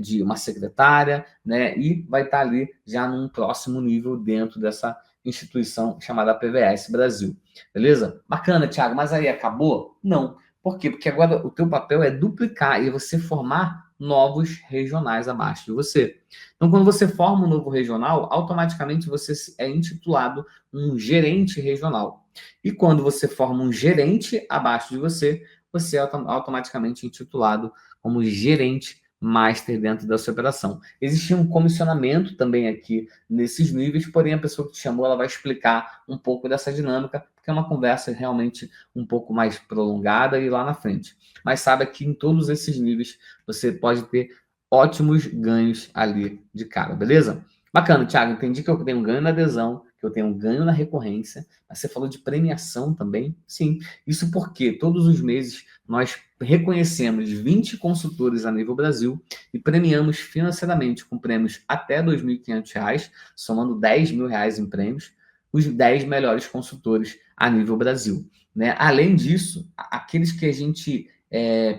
de uma secretária, né? E vai estar ali já num próximo nível dentro dessa instituição chamada PVS Brasil. Beleza? Bacana, Thiago, mas aí acabou? Não. Por quê? Porque agora o teu papel é duplicar e você formar novos regionais abaixo de você. Então, quando você forma um novo regional, automaticamente você é intitulado um gerente regional. E quando você forma um gerente abaixo de você, você é automaticamente intitulado como gerente master dentro da sua operação. Existe um comissionamento também aqui nesses níveis, porém a pessoa que te chamou, ela vai explicar um pouco dessa dinâmica, porque é uma conversa realmente um pouco mais prolongada e lá na frente. Mas saiba que em todos esses níveis você pode ter ótimos ganhos ali de cara, beleza? Bacana, Thiago, entendi que eu tenho um ganho na adesão, que eu tenho um ganho na recorrência, mas você falou de premiação também? Sim. Isso porque todos os meses nós reconhecemos 20 consultores a nível Brasil e premiamos financeiramente com prêmios até R$ 2.500, somando R$ 10.000 em prêmios, os 10 melhores consultores a nível Brasil. Né? Além disso, aqueles que a gente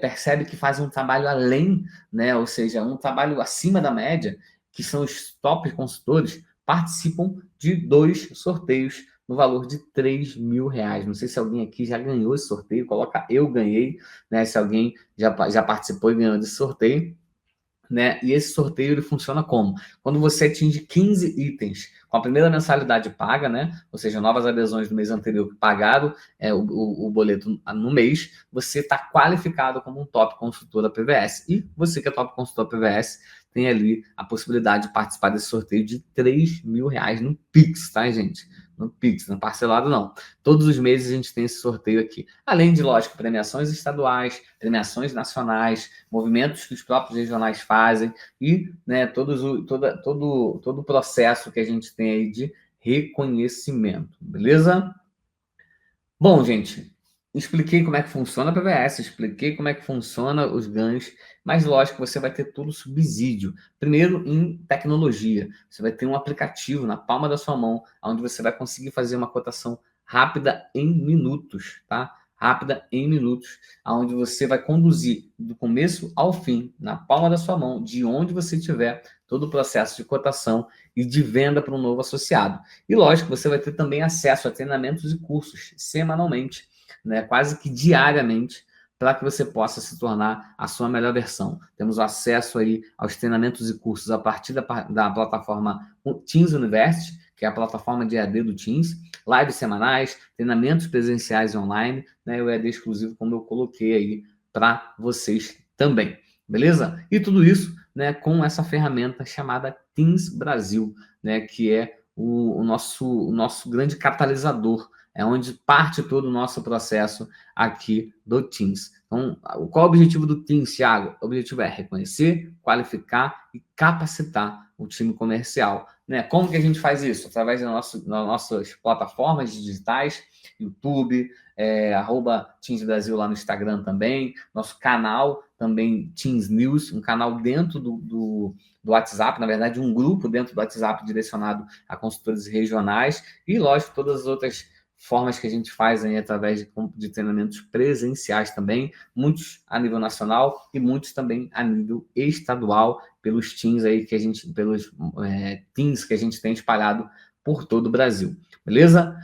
percebe que fazem um trabalho além, né? Ou seja, um trabalho acima da média, que são os top consultores, participam de 2 sorteios no valor de R$ 3.000. Não sei se alguém aqui já ganhou esse sorteio, coloca eu ganhei, né? Se alguém já participou e ganhou desse sorteio, né? E esse sorteio ele funciona como? Quando você atinge 15 itens com a primeira mensalidade paga, né? Ou seja, novas adesões do mês anterior que pagaram o boleto no mês, você está qualificado como um top consultor da PVS. E você que é top consultor da PVS tem ali a possibilidade de participar desse sorteio de R$ 3.000 no Pix, tá, gente? No Pix, não parcelado não. Todos os meses a gente tem esse sorteio aqui. Além de, lógico, premiações estaduais, premiações nacionais, movimentos que os próprios regionais fazem e, né, todo o processo que a gente tem aí de reconhecimento, beleza? Bom, gente, expliquei como é que funciona a PVS, expliquei como é que funciona os ganhos, mas lógico, você vai ter todo o subsídio. Primeiro, em tecnologia. Você vai ter um aplicativo na palma da sua mão, onde você vai conseguir fazer uma cotação rápida em minutos, tá? Rápida em minutos, onde você vai conduzir do começo ao fim, na palma da sua mão, de onde você estiver, todo o processo de cotação e de venda para um novo associado. E lógico, você vai ter também acesso a treinamentos e cursos semanalmente, né, quase que diariamente, para que você possa se tornar a sua melhor versão. Temos acesso aí aos treinamentos e cursos a partir da plataforma Teams University, que é a plataforma de EAD do Teams, lives semanais, treinamentos presenciais e online, né, o EAD exclusivo, como eu coloquei aí para vocês também, beleza? E tudo isso, né, com essa ferramenta chamada Teams Brasil, né, que é o nosso grande catalisador, é onde parte todo o nosso processo aqui do Teams. Então, qual é o objetivo do Teams, Thiago? O objetivo é reconhecer, qualificar e capacitar o time comercial, né? Como que a gente faz isso? Através das nossas plataformas digitais, YouTube, @Teams Brasil lá no Instagram também, nosso canal também Teams News, um canal dentro do WhatsApp, na verdade um grupo dentro do WhatsApp direcionado a consultores regionais e, lógico, todas as outras formas que a gente faz aí através de treinamentos presenciais também, muitos a nível nacional e muitos também a nível estadual, pelos teams aí que a gente, pelos teams que a gente tem espalhado por todo o Brasil, beleza?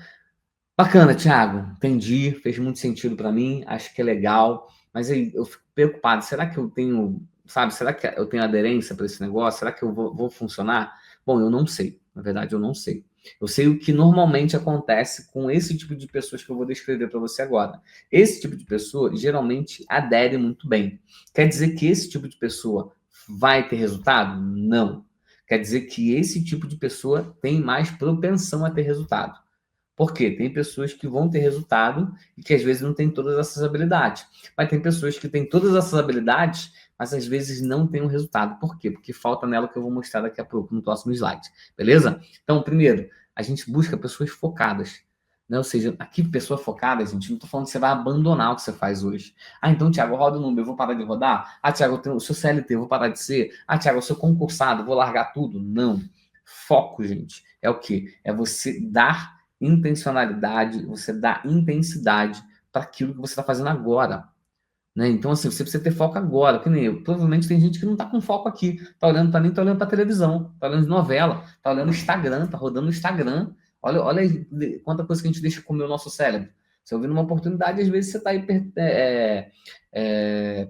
Bacana, Thiago, entendi, fez muito sentido para mim, acho que é legal, mas aí eu fico preocupado, será que eu tenho, sabe, será que eu tenho aderência para esse negócio? Será que eu vou funcionar? Bom, eu não sei, na verdade eu não sei. Eu sei o que normalmente acontece com esse tipo de pessoas que eu vou descrever para você agora. Esse tipo de pessoa geralmente adere muito bem. Quer dizer que esse tipo de pessoa vai ter resultado? Não. Quer dizer que esse tipo de pessoa tem mais propensão a ter resultado. Por quê? Tem pessoas que vão ter resultado e que às vezes não têm todas essas habilidades. Mas tem pessoas que têm todas essas habilidades, mas às vezes não têm um resultado. Por quê? Porque falta nela que eu vou mostrar daqui a pouco no próximo slide. Beleza? Então, primeiro, a gente busca pessoas focadas. Né? Ou seja, aqui, pessoa focada, gente, não estou falando que você vai abandonar o que você faz hoje. Ah, então, Thiago, roda o número, eu vou parar de rodar? Ah, Thiago, eu sou CLT, eu vou parar de ser? Ah, Thiago, eu sou concursado, vou largar tudo? Não. Foco, gente, é o quê? É você dar intencionalidade, você dá intensidade para aquilo que você está fazendo agora. Né? Então, assim, você precisa ter foco agora, que nem eu. Provavelmente tem gente que não está com foco aqui. Tá olhando para mim, tá olhando para televisão, tá olhando novela, tá olhando Instagram, tá rodando o Instagram. Olha aí quanta coisa que a gente deixa comer o nosso cérebro. Você ouvindo uma oportunidade, às vezes você está aí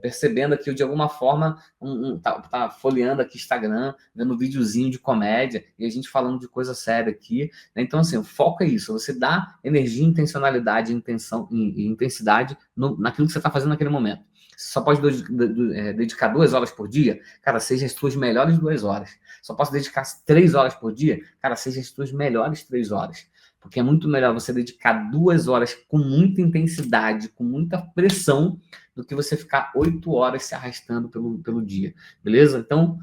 percebendo aqui de alguma forma, tá folheando aqui Instagram, vendo um videozinho de comédia e a gente falando de coisa séria aqui. Né? Então, assim, o foco é isso, você dá energia, intencionalidade, intenção e intensidade naquilo que você está fazendo naquele momento. Você só pode dedicar 2 horas por dia? Cara, seja as suas melhores 2 horas. Só posso dedicar 3 horas por dia? Cara, seja as suas melhores 3 horas. Porque é muito melhor você dedicar 2 horas com muita intensidade, com muita pressão, do que você ficar 8 horas se arrastando pelo dia. Beleza? Então,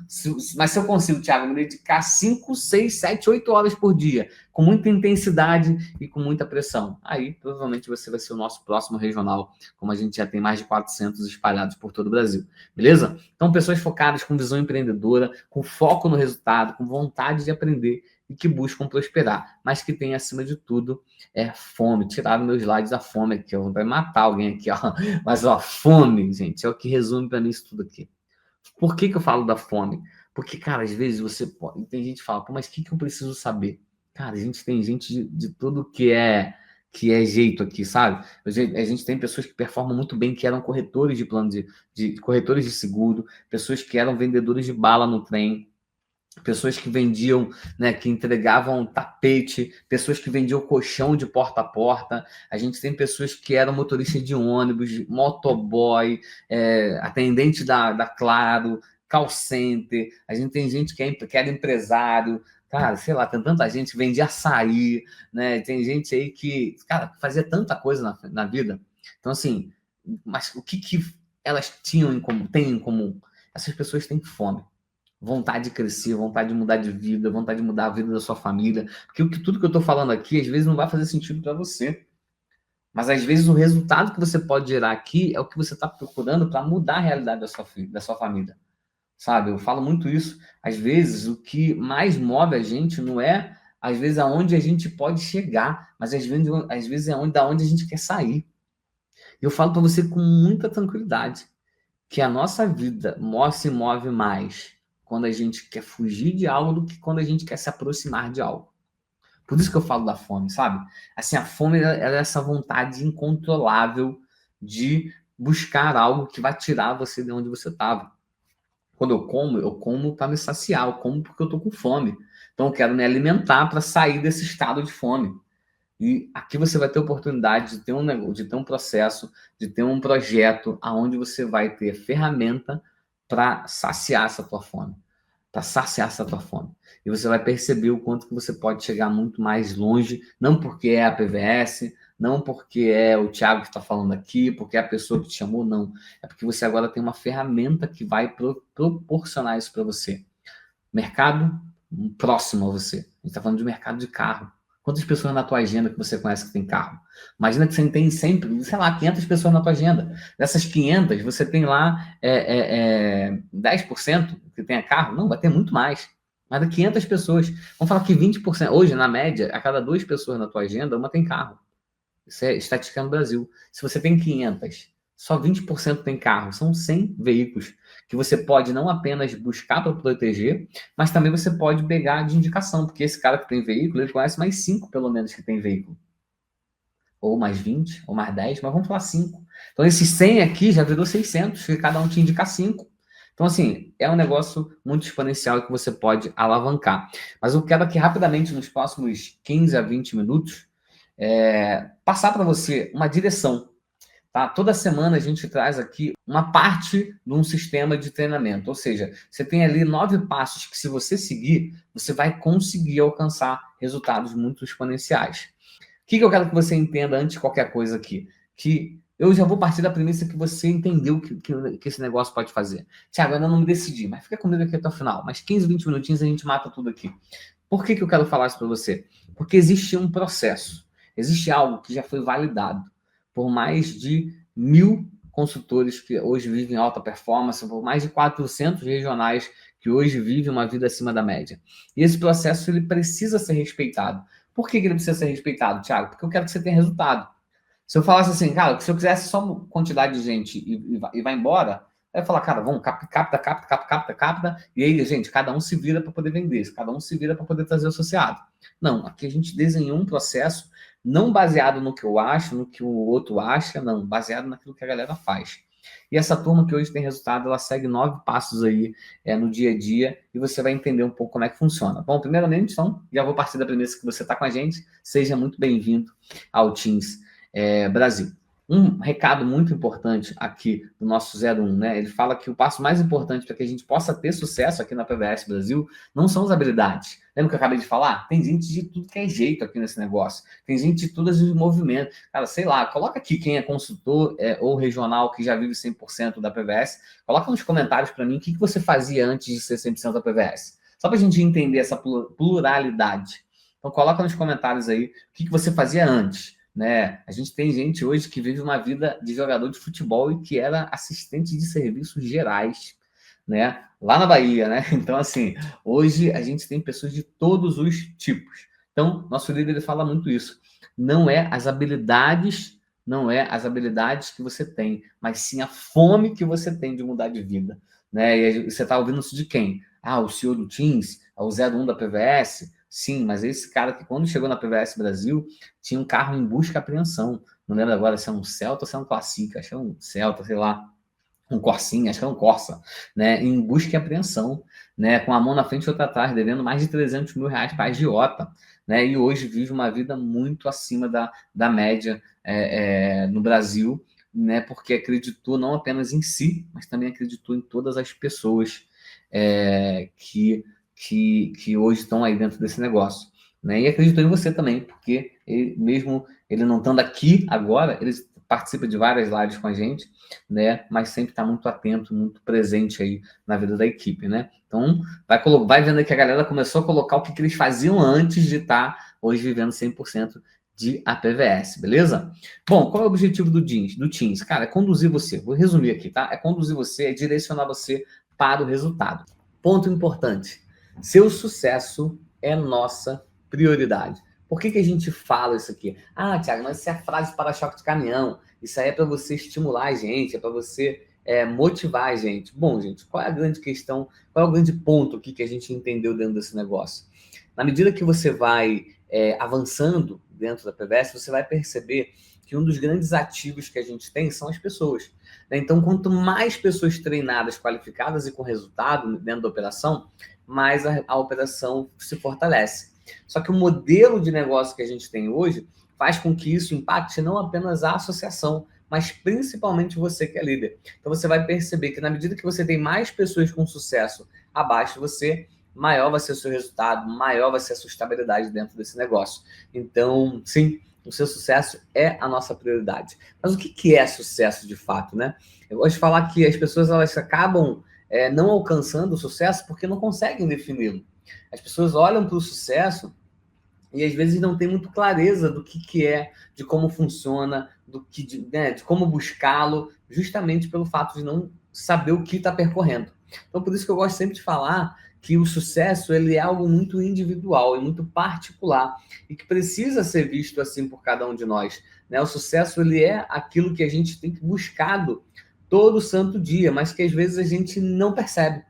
mas se eu consigo, Thiago, me dedicar 5, 6, 7, 8 horas por dia, com muita intensidade e com muita pressão, aí provavelmente você vai ser o nosso próximo regional, como a gente já tem mais de 400 espalhados por todo o Brasil. Beleza? Então, pessoas focadas, com visão empreendedora, com foco no resultado, com vontade de aprender, e que buscam prosperar, mas que tem, acima de tudo, fome. Tiraram meus slides da fome aqui, ó. Vai matar alguém aqui, ó. Mas, ó, fome, gente, é o que resume para mim isso tudo aqui. Por que eu falo da fome? Porque, cara, às vezes você pode... Tem gente que fala, pô, mas o que eu preciso saber? Cara, a gente tem gente de tudo que é jeito aqui, sabe? A gente tem pessoas que performam muito bem, que eram corretores de plano de corretores de seguro, pessoas que eram vendedores de bala no trem, pessoas que vendiam, né, que entregavam tapete, pessoas que vendiam colchão de porta a porta. A gente tem pessoas que eram motoristas de ônibus, motoboy, atendente da Claro, call center. A gente tem gente que era empresário. Cara, sei lá, tem tanta gente que vendia açaí, né? Tem gente aí que, cara, fazia tanta coisa na vida. Então, assim, mas o que elas têm em comum? Essas pessoas têm fome. Vontade de crescer, vontade de mudar de vida, vontade de mudar a vida da sua família. Porque tudo que eu estou falando aqui, às vezes, não vai fazer sentido para você. Mas, às vezes, o resultado que você pode gerar aqui é o que você está procurando para mudar a realidade da sua família. Sabe? Eu falo muito isso. Às vezes, o que mais move a gente não é, às vezes, aonde a gente pode chegar, mas, às vezes é da onde a gente quer sair. Eu falo para você com muita tranquilidade que a nossa vida se move mais quando a gente quer fugir de algo do que quando a gente quer se aproximar de algo. Por isso que eu falo da fome, sabe? Assim, a fome ela é essa vontade incontrolável de buscar algo que vai tirar você de onde você estava. Quando eu como para me saciar, eu como porque eu estou com fome. Então, eu quero me alimentar para sair desse estado de fome. E aqui você vai ter oportunidade de ter um negócio, de ter um processo, de ter um projeto aonde você vai ter ferramenta para saciar essa tua fome, para saciar essa tua fome. E você vai perceber o quanto que você pode chegar muito mais longe, não porque é a PVS, não porque é o Thiago que está falando aqui, porque é a pessoa que te chamou, não. É porque você agora tem uma ferramenta que vai proporcionar isso para você. Mercado próximo a você. A gente está falando de mercado de carro. Quantas pessoas na tua agenda que você conhece que tem carro? Imagina que você tem sempre, sei lá, 500 pessoas na tua agenda. Dessas 500, você tem lá 10% que tenha carro? Não, vai ter muito mais. Mas de 500 pessoas. Vamos falar que 20%. Hoje, na média, a cada 2 pessoas na tua agenda, uma tem carro. Isso é estatística no Brasil. Se você tem 500, só 20% tem carro. São 100 veículos que você pode não apenas buscar para proteger, mas também você pode pegar de indicação, porque esse cara que tem veículo, ele conhece mais 5, pelo menos, que tem veículo. Ou mais 20, ou mais 10, mas vamos falar 5. Então, esses 100 aqui já virou 600, que cada um te indica 5. Então, assim, é um negócio muito exponencial que você pode alavancar. Mas eu quero aqui rapidamente, nos próximos 15 a 20 minutos, passar para você uma direção. Tá? Toda semana a gente traz aqui uma parte de um sistema de treinamento. Ou seja, você tem ali 9 passos que, se você seguir, você vai conseguir alcançar resultados muito exponenciais. O que eu quero que você entenda antes de qualquer coisa aqui? Que eu já vou partir da premissa que você entendeu que esse negócio pode fazer. Thiago, ainda não me decidi, mas fica comigo aqui até o final. Mais 15, 20 minutinhos a gente mata tudo aqui. Por que eu quero falar isso para você? Porque existe um processo. Existe algo que já foi validado por mais de 1.000 consultores que hoje vivem alta performance, por mais de 400 regionais que hoje vivem uma vida acima da média. E esse processo ele precisa ser respeitado. Por que ele precisa ser respeitado, Thiago? Porque eu quero que você tenha resultado. Se eu falasse assim, cara, se eu quisesse só uma quantidade de gente e vai embora, aí eu falar, cara, vamos, capta, e aí, gente, cada um se vira para poder vender, cada um se vira para poder trazer o associado. Não, aqui a gente desenhou um processo não baseado no que eu acho, no que o outro acha, não, baseado naquilo que a galera faz. E essa turma que hoje tem resultado, ela segue 9 passos aí no dia a dia, e você vai entender um pouco como é que funciona. Bom, primeiramente, então, já vou partir da premissa que você está com a gente, seja muito bem-vindo ao Teams Brasil. Um recado muito importante aqui do nosso 01, né? Ele fala que o passo mais importante para que a gente possa ter sucesso aqui na PVS Brasil não são as habilidades. Lembra que eu acabei de falar? Tem gente de tudo que é jeito aqui nesse negócio. Tem gente de todos os movimentos. Cara, sei lá, coloca aqui quem é consultor ou regional que já vive 100% da PVS. Coloca nos comentários para mim o que você fazia antes de ser 100% da PVS. Só para a gente entender essa pluralidade. Então, coloca nos comentários aí o que você fazia antes. Né? A gente tem gente hoje que vive uma vida de jogador de futebol e que era assistente de serviços gerais, né? Lá na Bahia, né? Então, assim, hoje a gente tem pessoas de todos os tipos. Então, nosso líder ele fala muito isso. Não é as habilidades que você tem, mas sim a fome que você tem de mudar de vida, né? E você está ouvindo isso de quem? Ah, o CEO do Teams, o 01 da PVS. Sim, mas esse cara que quando chegou na PVS Brasil, tinha um carro em busca e apreensão. Não lembro agora se é um Celta ou se é um Classic, acho que é um Celta, sei lá, um Corsinha, acho que é um Corsa, né? Em busca e apreensão, né? Com a mão na frente e outra atrás, devendo mais de 300 mil reais para a agiota, né? E hoje vive uma vida muito acima da média no Brasil, né? Porque acreditou não apenas em si, mas também acreditou em todas as pessoas que hoje estão aí dentro desse negócio, né? E acreditou em você também, porque mesmo ele não estando aqui agora, ele participa de várias lives com a gente, né? Mas sempre está muito atento, muito presente aí na vida da equipe, né? Então, vai vendo aí que a galera começou a colocar o que eles faziam antes de estar hoje vivendo 100% de APVS, beleza? Bom, qual é o objetivo do Teams? Cara, é conduzir você. Vou resumir aqui, tá? É conduzir você, é direcionar você para o resultado. Ponto importante. Seu sucesso é nossa prioridade. Por que a gente fala isso aqui? Ah, Thiago, mas isso é a frase para-choque de caminhão. Isso aí é para você estimular a gente, é para você motivar a gente. Bom, gente, qual é a grande questão, qual é o grande ponto aqui que a gente entendeu dentro desse negócio? Na medida que você vai avançando dentro da PVS, você vai perceber que um dos grandes ativos que a gente tem são as pessoas, né? Então, quanto mais pessoas treinadas, qualificadas e com resultado dentro da operação, mais a operação se fortalece. Só que o modelo de negócio que a gente tem hoje faz com que isso impacte não apenas a associação, mas principalmente você que é líder. Então, você vai perceber que na medida que você tem mais pessoas com sucesso abaixo de você, maior vai ser o seu resultado, maior vai ser a sua estabilidade dentro desse negócio. Então, sim, o seu sucesso é a nossa prioridade. Mas o que é sucesso de fato, né? Eu gosto de falar que as pessoas elas acabam não alcançando o sucesso porque não conseguem defini-lo. As pessoas olham para o sucesso e às vezes não tem muito clareza do que é, de como funciona, de como buscá-lo, justamente pelo fato de não saber o que está percorrendo. Então, por isso que eu gosto sempre de falar que o sucesso ele é algo muito individual e muito particular e que precisa ser visto assim por cada um de nós, né? O sucesso ele é aquilo que a gente tem buscado todo santo dia, mas que às vezes a gente não percebe.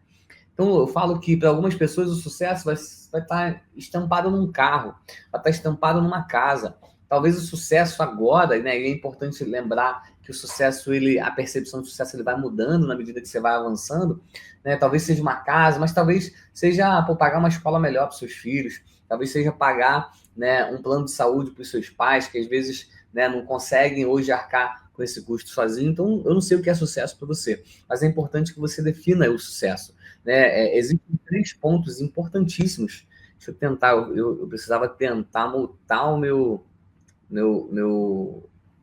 Então, eu falo que para algumas pessoas o sucesso vai estar estampado num carro, vai estar estampado numa casa. Talvez o sucesso agora, né? E é importante lembrar que o sucesso, a percepção de sucesso ele vai mudando na medida que você vai avançando, né? Talvez seja uma casa, mas talvez seja pagar uma escola melhor para os seus filhos, talvez seja pagar, né, um plano de saúde para os seus pais, que às vezes, né, não conseguem hoje arcar com esse custo sozinho. Então, eu não sei o que é sucesso para você, mas é importante que você defina o sucesso, né? Existem 3 pontos importantíssimos. Deixa eu tentar, eu precisava tentar mutar o meu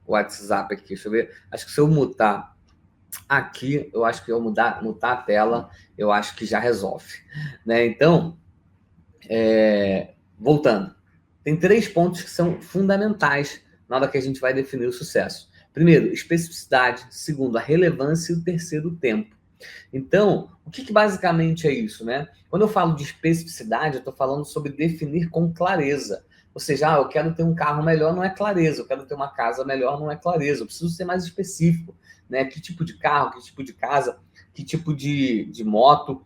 WhatsApp aqui. Deixa eu ver. Acho que se eu mutar aqui, eu acho que eu mutar a tela, eu acho que já resolve, né? Então, voltando, tem 3 pontos que são fundamentais na hora que a gente vai definir o sucesso. Primeiro, especificidade. Segundo, a relevância. E o terceiro, o tempo. Então, o que basicamente é isso, né? Quando eu falo de especificidade, eu estou falando sobre definir com clareza. Ou seja, eu quero ter um carro melhor, não é clareza. Eu quero ter uma casa melhor, não é clareza. Eu preciso ser mais específico, né? Que tipo de carro, que tipo de casa, que tipo de moto.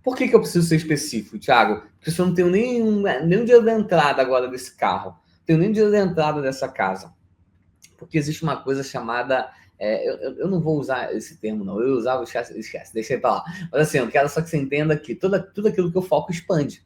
Por que eu preciso ser específico, Thiago? Porque se eu não tenho nem o dia da entrada agora desse carro, não tenho nem o dia da entrada dessa casa. Porque existe uma coisa chamada... eu não vou usar esse termo, não. Eu usava, esquece, deixa ele pra lá. Mas assim, eu quero só que você entenda que tudo aquilo que eu foco expande.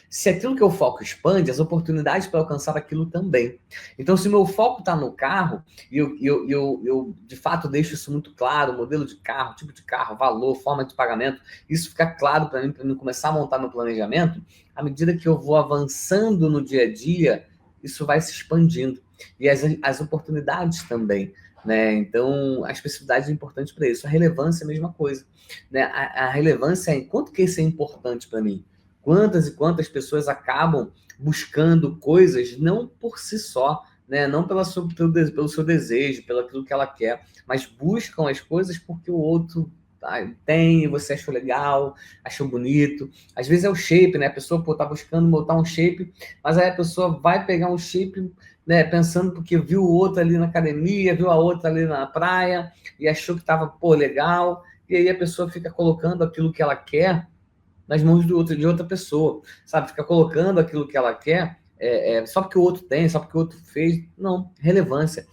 Se aquilo que eu foco expande, as oportunidades para alcançar aquilo também. Então, se o meu foco está no carro, e eu de fato deixo isso muito claro, modelo de carro, tipo de carro, valor, forma de pagamento, isso fica claro para mim começar a montar meu planejamento, à medida que eu vou avançando no dia a dia, isso vai se expandindo. E as oportunidades também, né? Então, a especificidade é importante para isso. A relevância é a mesma coisa, né? A relevância é quanto que isso é importante para mim. Quantas e quantas pessoas acabam buscando coisas não por si só, né? Não pelo seu desejo, pelo aquilo que ela quer, mas buscam as coisas porque o outro tem, você achou legal, achou bonito. Às vezes é o shape, né? A pessoa tá buscando botar um shape, mas aí a pessoa vai pegar um shape, né, pensando porque viu o outro ali na academia, viu a outra ali na praia e achou que estava, legal. E aí a pessoa fica colocando aquilo que ela quer nas mãos de outra pessoa, sabe? Fica colocando aquilo que ela quer só porque o outro tem, só porque o outro fez. Não, relevância.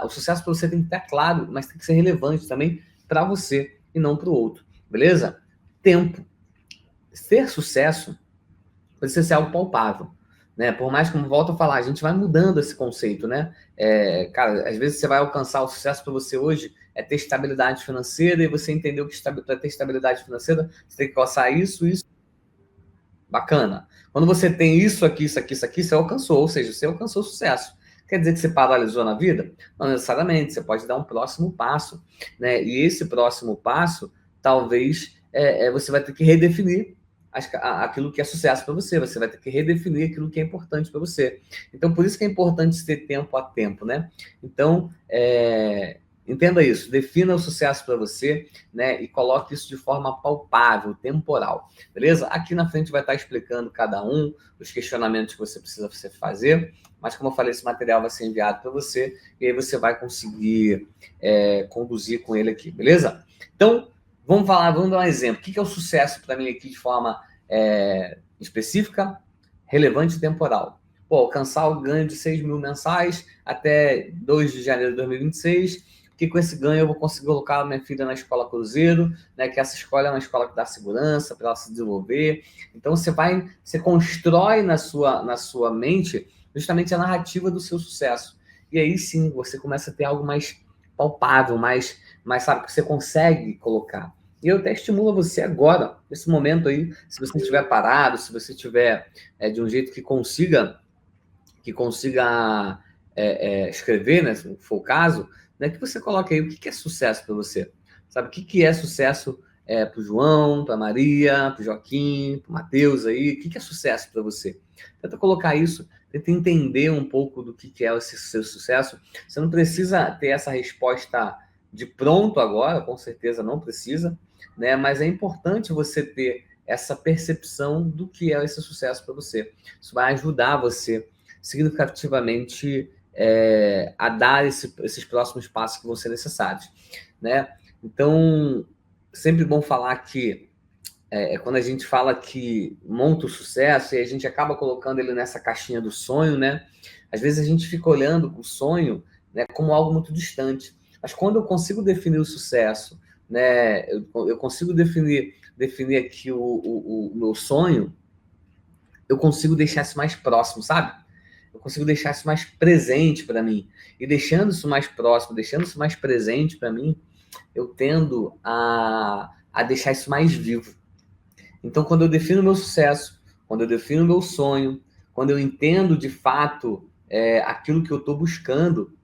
O sucesso para você tem que estar claro, mas tem que ser relevante também para você e não para o outro, beleza? Tempo. Ter sucesso precisa ser algo palpável, né? Por mais que, como volto a falar, a gente vai mudando esse conceito, né? Cara, às vezes você vai alcançar o sucesso para você hoje é ter estabilidade financeira e você entendeu que para ter estabilidade financeira você tem que alcançar isso. Bacana. Quando você tem isso aqui, você alcançou, ou seja, você alcançou o sucesso. Quer dizer que você paralisou na vida? Não necessariamente, você pode dar um próximo passo, né? E esse próximo passo, talvez, você vai ter que redefinir aquilo que é sucesso para você, vai ter que redefinir aquilo que é importante para você. Então, por isso que é importante ter tempo a tempo, né? Então, entenda isso, defina o sucesso para você, né? E coloque isso de forma palpável, temporal, beleza? Aqui na frente vai estar explicando cada um, os questionamentos que você precisa fazer, mas como eu falei, esse material vai ser enviado para você e aí você vai conseguir conduzir com ele aqui, beleza? Então, vamos dar um exemplo. O que é o sucesso para mim aqui de forma específica, relevante e temporal? alcançar o ganho de 6 mil mensais até 2 de janeiro de 2026, que com esse ganho eu vou conseguir colocar a minha filha na escola Cruzeiro, né, que essa escola é uma escola que dá segurança para ela se desenvolver. Então você constrói na sua mente justamente a narrativa do seu sucesso. E aí sim, você começa a ter algo mais palpável, mais sabe, que você consegue colocar. E eu até estimulo você agora, nesse momento aí, se você estiver parado, se você estiver de um jeito que consiga escrever, né, se for o caso, né, que você coloque aí o que é sucesso para você. Sabe, o que é sucesso para o João, para a Maria, para o Joaquim, para o Matheus aí, o que é sucesso para você? Tenta colocar isso, tenta entender um pouco do que é esse seu sucesso. Você não precisa ter essa resposta de pronto agora, com certeza não precisa, né? Mas é importante você ter essa percepção do que é esse sucesso para você. Isso vai ajudar você significativamente a dar esses próximos passos que vão ser necessários, né? Então, sempre bom falar que quando a gente fala que monta o sucesso e a gente acaba colocando ele nessa caixinha do sonho, né? Às vezes a gente fica olhando o sonho, né, como algo muito distante. Mas quando eu consigo definir o sucesso, né, eu consigo definir aqui o meu sonho, eu consigo deixar isso mais próximo, sabe? Eu consigo deixar isso mais presente para mim. E deixando isso mais próximo, deixando isso mais presente para mim, eu tendo a deixar isso mais vivo. Então, quando eu defino o meu sucesso, quando eu defino o meu sonho, quando eu entendo de fato aquilo que eu estou buscando,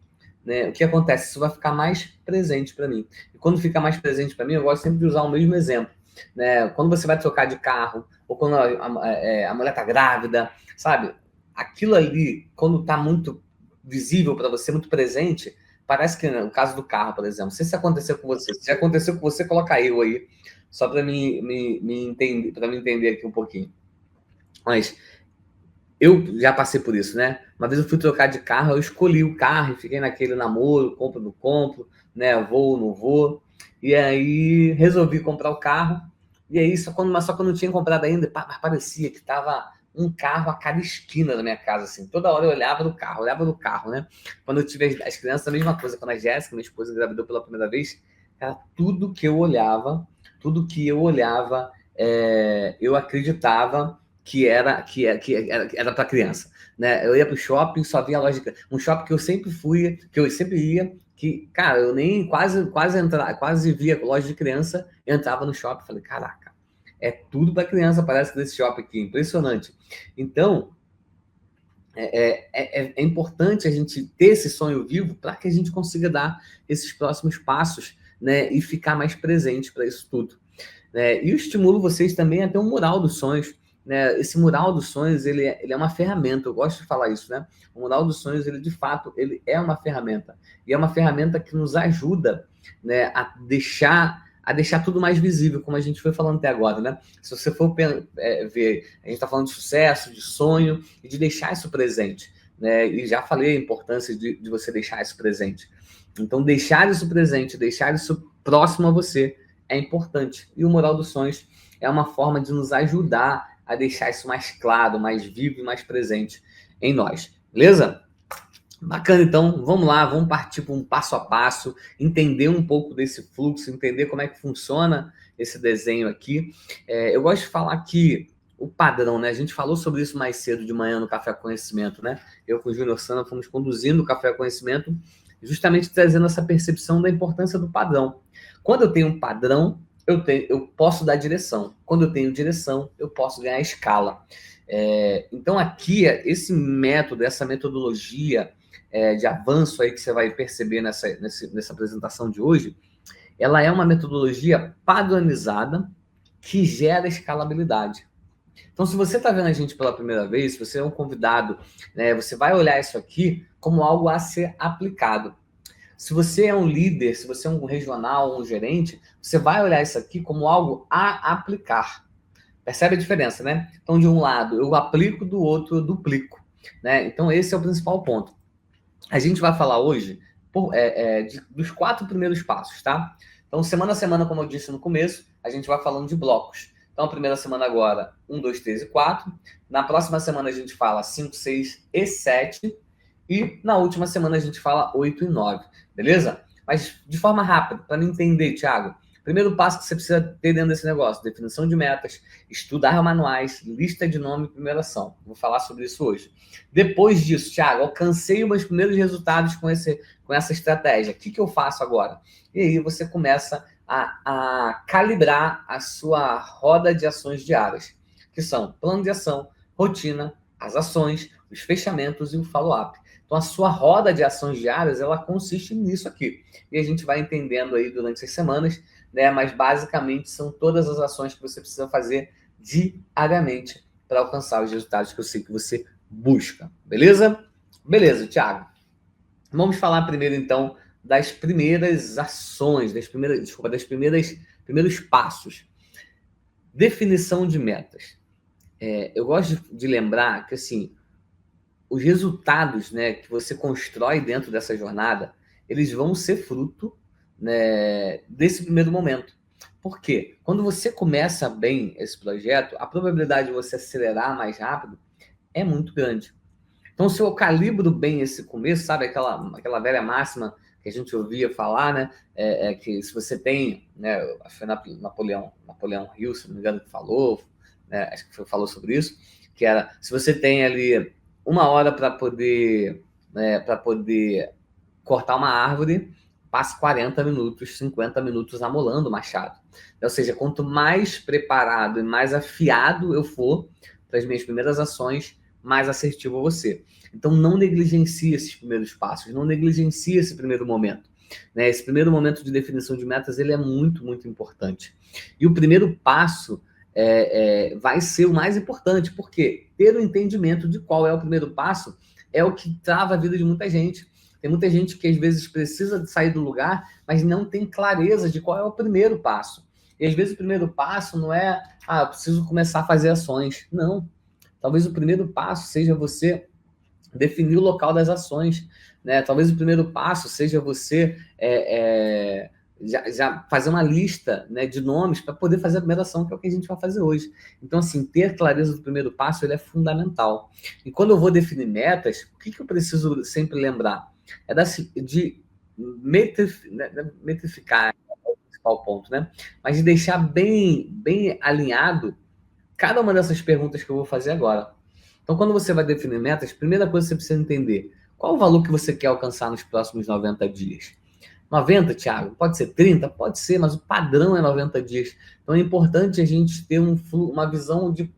né, o que acontece? Isso vai ficar mais presente para mim. E quando fica mais presente para mim, eu gosto sempre de usar o mesmo exemplo. Né? Quando você vai trocar de carro, ou quando a mulher está grávida, sabe? Aquilo ali, quando está muito visível para você, muito presente, parece que, no caso do carro, por exemplo, não sei se aconteceu com você. Se aconteceu com você, coloca eu aí, só para me entender, para me entender aqui um pouquinho. Mas eu já passei por isso, né? Uma vez eu fui trocar de carro, eu escolhi o carro e fiquei naquele namoro, compro, não compro, né? Vou, não vou. E aí resolvi comprar o carro. E aí, só que eu não tinha comprado ainda, parecia que tava um carro a cada esquina da minha casa, assim. Toda hora eu olhava no carro, né? Quando eu tive as crianças, a mesma coisa. Quando a Jéssica, minha esposa, engravidou pela primeira vez, era tudo que eu olhava, eu acreditava que era para criança, né? Eu ia pro shopping, só via loja de... um shopping que eu sempre ia, que, cara, eu nem quase via loja de criança, entrava no shopping, falei, caraca, é tudo para criança, parece desse shopping aqui, impressionante. Então, é importante a gente ter esse sonho vivo para que a gente consiga dar esses próximos passos, né, e ficar mais presente para isso tudo. Né? E eu estimulo vocês também a ter um mural dos sonhos. Né? Esse mural dos sonhos, ele é uma ferramenta, eu gosto de falar isso, né? O mural dos sonhos, ele de fato, ele é uma ferramenta. E é uma ferramenta que nos ajuda, né, a deixar tudo mais visível, como a gente foi falando até agora, né? Se você for ver, a gente está falando de sucesso, de sonho, e de deixar isso presente, né? E já falei a importância de você deixar isso presente. Então, deixar isso presente, deixar isso próximo a você é importante. E o mural dos sonhos é uma forma de nos ajudar a deixar isso mais claro, mais vivo e mais presente em nós. Beleza? Bacana, então. Vamos lá, vamos partir para um passo a passo, entender um pouco desse fluxo, entender como é que funciona esse desenho aqui. Eu gosto de falar que o padrão, né? A gente falou sobre isso mais cedo de manhã no Café Conhecimento, né? Eu com o Júnior Sana fomos conduzindo o Café Conhecimento, justamente trazendo essa percepção da importância do padrão. Quando eu tenho um padrão, eu posso dar direção. Quando eu tenho direção, eu posso ganhar escala. Então, aqui, esse método, essa metodologia de avanço aí que você vai perceber nessa apresentação de hoje, ela é uma metodologia padronizada que gera escalabilidade. Então, se você está vendo a gente pela primeira vez, se você é um convidado, né, você vai olhar isso aqui como algo a ser aplicado. Se você é um líder, se você é um regional, um gerente, você vai olhar isso aqui como algo a aplicar. Percebe a diferença, né? Então, de um lado, eu aplico, do outro, eu duplico. Né? Então, esse é o principal ponto. A gente vai falar hoje dos 4 primeiros passos, tá? Então, semana a semana, como eu disse no começo, a gente vai falando de blocos. Então, a primeira semana agora, 1, 2, 3 e 4. Na próxima semana a gente fala 5, 6 e 7. E na última semana a gente fala 8 e 9. Beleza? Mas de forma rápida, para me entender, Thiago. Primeiro passo que você precisa ter dentro desse negócio: definição de metas, estudar manuais, lista de nome e primeira ação. Vou falar sobre isso hoje. Depois disso, Thiago, alcancei os meus primeiros resultados com essa estratégia. O que eu faço agora? E aí você começa a calibrar a sua roda de ações diárias, que são plano de ação, rotina, as ações, os fechamentos e o follow-up. Então, a sua roda de ações diárias, ela consiste nisso aqui. E a gente vai entendendo aí durante as semanas, né? Mas, basicamente, são todas as ações que você precisa fazer diariamente para alcançar os resultados que eu sei que você busca. Beleza? Beleza, Thiago. Vamos falar primeiro, então, das primeiras ações, primeiros passos. Definição de metas. Eu gosto de lembrar que, assim, os resultados, né, que você constrói dentro dessa jornada, eles vão ser fruto, né, desse primeiro momento. Por quê? Quando você começa bem esse projeto, a probabilidade de você acelerar mais rápido é muito grande. Então, se eu calibro bem esse começo, sabe aquela velha máxima que a gente ouvia falar, né, que se você tem, né, acho que foi Napoleão Hill, se não me engano, que falou, né, acho que falou sobre isso, que era, se você tem ali 1 hora para poder cortar uma árvore, passe 40 minutos, 50 minutos amolando o machado. Ou seja, quanto mais preparado e mais afiado eu for para as minhas primeiras ações, mais assertivo eu vou ser. Então, não negligencie esses primeiros passos, não negligencie esse primeiro momento. Né? Esse primeiro momento de definição de metas, ele é muito, muito importante. E o primeiro passo vai ser o mais importante, porque ter o entendimento de qual é o primeiro passo é o que trava a vida de muita gente. Tem muita gente que às vezes precisa sair do lugar, mas não tem clareza de qual é o primeiro passo. E às vezes o primeiro passo não é, eu preciso começar a fazer ações. Não. Talvez o primeiro passo seja você definir o local das ações, né? Talvez o primeiro passo seja você já fazer uma lista, né, de nomes para poder fazer a primeira ação, que é o que a gente vai fazer hoje. Então, assim, ter clareza do primeiro passo, ele é fundamental. E quando eu vou definir metas, o que eu preciso sempre lembrar? De metrificar, é o principal ponto, né? Mas de deixar bem alinhado cada uma dessas perguntas que eu vou fazer agora. Então, quando você vai definir metas, a primeira coisa que você precisa entender: qual o valor que você quer alcançar nos próximos 90 dias? 90, Thiago? Pode ser 30? Pode ser, mas o padrão é 90 dias. Então, é importante a gente ter uma visão de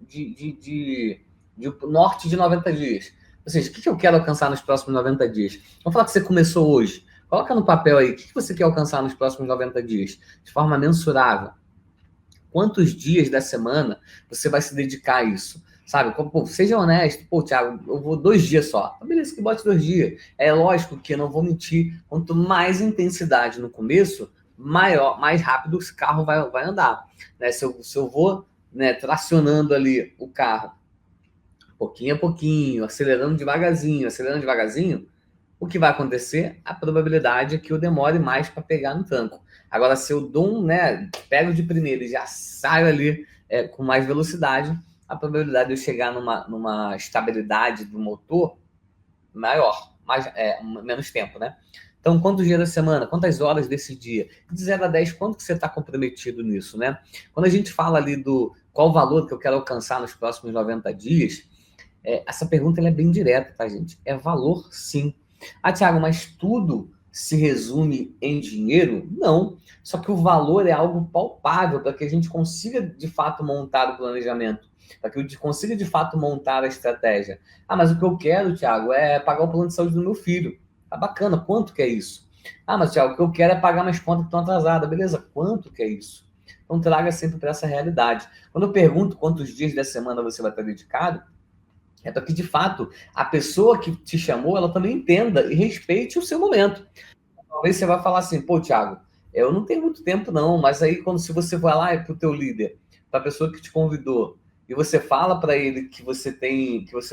norte de 90 dias. Ou seja, o que eu quero alcançar nos próximos 90 dias? Vamos falar que você começou hoje. Coloca no papel aí, o que você quer alcançar nos próximos 90 dias? De forma mensurável. Quantos dias da semana você vai se dedicar a isso? Sabe? Pô, seja honesto. Pô, Thiago, eu vou 2 dias só. Beleza, que bote 2 dias. É lógico que eu não vou mentir. Quanto mais intensidade no começo, mais rápido esse carro vai andar. Né? Se eu vou, né, tracionando ali o carro, pouquinho a pouquinho, acelerando devagarzinho, o que vai acontecer? A probabilidade é que eu demore mais para pegar no tranco. Agora, se eu dou pego de primeira e já saio ali com mais velocidade, a probabilidade de eu chegar numa estabilidade do motor maior, menos tempo, né? Então, quantos dias da semana? Quantas horas desse dia? De 0 a 10, quanto que você está comprometido nisso, né? Quando a gente fala ali do qual o valor que eu quero alcançar nos próximos 90 dias, essa pergunta ela é bem direta, tá, gente? É valor, sim. Thiago, mas tudo se resume em dinheiro? Não. Só que o valor é algo palpável para que a gente consiga, de fato, montar o planejamento, para que eu consiga, de fato, montar a estratégia. Mas o que eu quero, Thiago, é pagar o plano de saúde do meu filho. Tá bacana, quanto que é isso? Mas, Thiago, o que eu quero é pagar minhas contas que estão atrasadas. Beleza, quanto que é isso? Então, traga sempre para essa realidade. Quando eu pergunto quantos dias da semana você vai estar dedicado, é para que, de fato, a pessoa que te chamou, ela também entenda e respeite o seu momento. Talvez você vai falar assim, pô, Thiago, eu não tenho muito tempo não, mas aí se você vai lá para o teu líder, para a pessoa que te convidou, e você fala para ele que você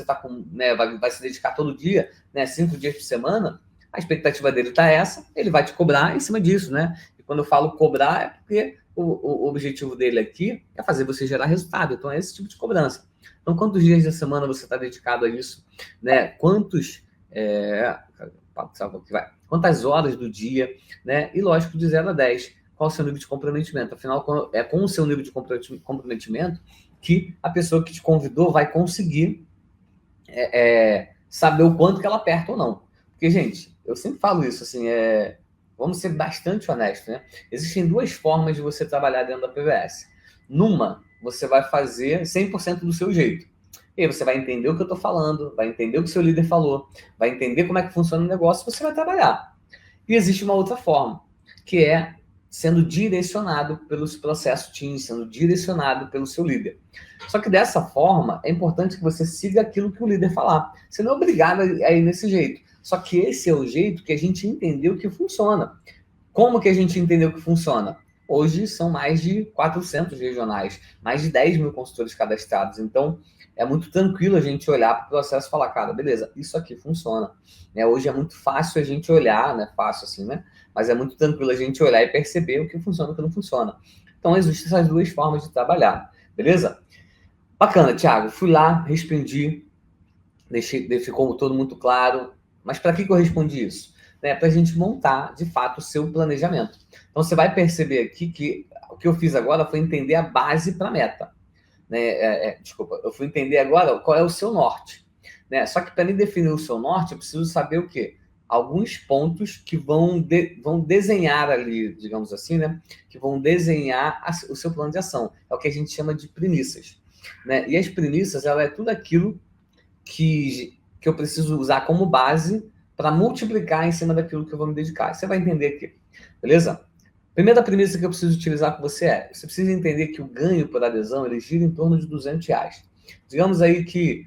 tá com, né, vai se dedicar todo dia, né, 5 dias por semana, a expectativa dele tá essa, ele vai te cobrar em cima disso, né? E quando eu falo cobrar, é porque o objetivo dele aqui é fazer você gerar resultado. Então, é esse tipo de cobrança. Então, quantos dias da semana você está dedicado a isso? Né? Quantas horas do dia? Né? E, lógico, de 0 a 10. Qual o seu nível de comprometimento? Afinal, é com o seu nível de comprometimento que a pessoa que te convidou vai conseguir saber o quanto que ela aperta ou não. Porque, gente, eu sempre falo isso, assim, vamos ser bastante honestos, né? Existem 2 formas de você trabalhar dentro da PVS. Numa, você vai fazer 100% do seu jeito. E aí você vai entender o que eu estou falando, vai entender o que o seu líder falou, vai entender como é que funciona o negócio, você vai trabalhar. E existe uma outra forma, que é sendo direcionado pelos processos Teams, sendo direcionado pelo seu líder. Só que dessa forma, é importante que você siga aquilo que o líder falar. Você não é obrigado a ir nesse jeito. Só que esse é o jeito que a gente entendeu que funciona. Como que a gente entendeu que funciona? Hoje são mais de 400 regionais, mais de 10 mil consultores cadastrados. Então, é muito tranquilo a gente olhar para o processo e falar, cara, beleza, isso aqui funciona. Hoje é muito fácil a gente olhar, né? Fácil assim, né? Mas é muito tranquilo a gente olhar e perceber o que funciona e o que não funciona. Então, existem essas 2 formas de trabalhar, beleza? Bacana, Thiago. Fui lá, respondi, ficou todo muito claro. Mas para que eu respondi isso? Para a gente montar, de fato, o seu planejamento. Então, você vai perceber aqui que o que eu fiz agora foi entender a base para a meta. Desculpa, eu fui entender agora qual é o seu norte. Só que para mim definir o seu norte, eu preciso saber o quê? Alguns pontos que vão desenhar ali, digamos assim, né? Que vão desenhar o seu plano de ação. É o que a gente chama de premissas. E as premissas, ela é tudo aquilo que eu preciso usar como base para multiplicar em cima daquilo que eu vou me dedicar. Você vai entender aqui, beleza? Primeira premissa que eu preciso utilizar com você você precisa entender que o ganho por adesão, ele gira em torno de R$200. Digamos aí que,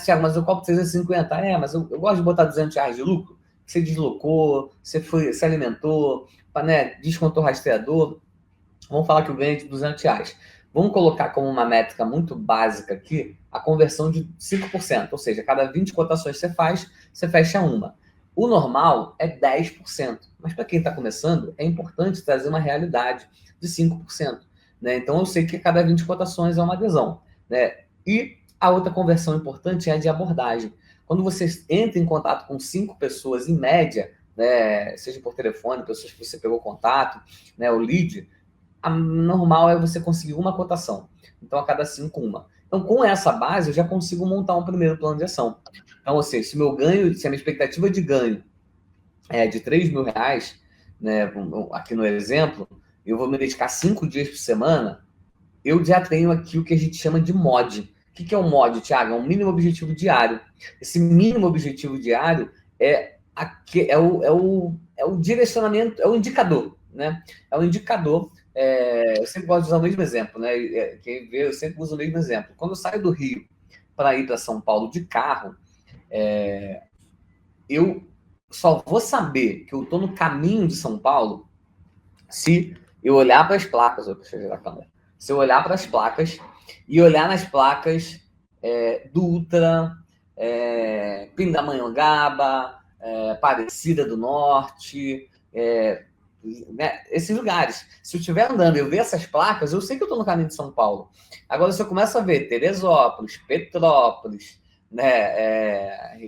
Thiago, mas eu cobro 350. Mas eu gosto de botar R$200 de lucro. Você deslocou, você alimentou, descontou o rastreador. Vamos falar que o ganho é de R$200. Vamos colocar como uma métrica muito básica aqui a conversão de 5%. Ou seja, cada 20 cotações que você faz, você fecha uma. O normal é 10%. Mas para quem está começando, é importante trazer uma realidade de 5%. Então, eu sei que cada 20 cotações é uma adesão. E a outra conversão importante é a de abordagem. Quando você entra em contato com 5 pessoas, em média, seja por telefone, pessoas que você pegou contato, o lead, a normal é você conseguir uma cotação. Então, a cada 5, uma. Então, com essa base, eu já consigo montar um primeiro plano de ação. Então, ou seja, se a minha expectativa de ganho é de R$3.000, aqui no exemplo, eu vou me dedicar 5 dias por semana, eu já tenho aqui o que a gente chama de MOD. O que é um MOD, Thiago? É um mínimo objetivo diário. Esse mínimo objetivo diário é o direcionamento, é o indicador. É o indicador. Eu sempre gosto de usar o mesmo exemplo. Quem vê, eu sempre uso o mesmo exemplo. Quando eu saio do Rio para ir para São Paulo de carro, eu só vou saber que eu estou no caminho de São Paulo se eu olhar para as placas. Deixa eu virar a câmera. Se eu olhar para as placas e olhar nas placas Dutra, Pindamonhangaba, Aparecida do Norte, esses lugares. Se eu estiver andando e eu ver essas placas, eu sei que eu estou no caminho de São Paulo. Agora, se eu começo a ver Teresópolis, Petrópolis,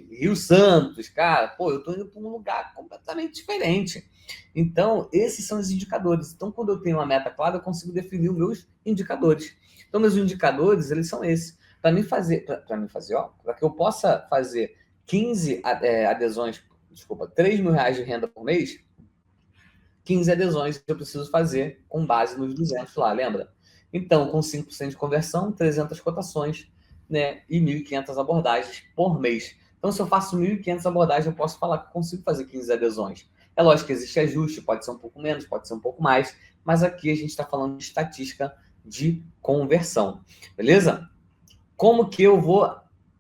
Rio Santos, cara, eu estou indo para um lugar completamente diferente. Então, esses são os indicadores. Então, quando eu tenho uma meta clara, eu consigo definir os meus indicadores. Então, meus indicadores, eles são esses. Para que eu possa fazer 15 adesões, R$3.000 de renda por mês, 15 adesões que eu preciso fazer com base nos 200 lá, lembra? Então, com 5% de conversão, 300 cotações, e 1.500 abordagens por mês. Então, se eu faço 1.500 abordagens, eu posso falar que eu consigo fazer 15 adesões. É lógico que existe ajuste, pode ser um pouco menos, pode ser um pouco mais, mas aqui a gente está falando de estatística de conversão, beleza? Como que eu vou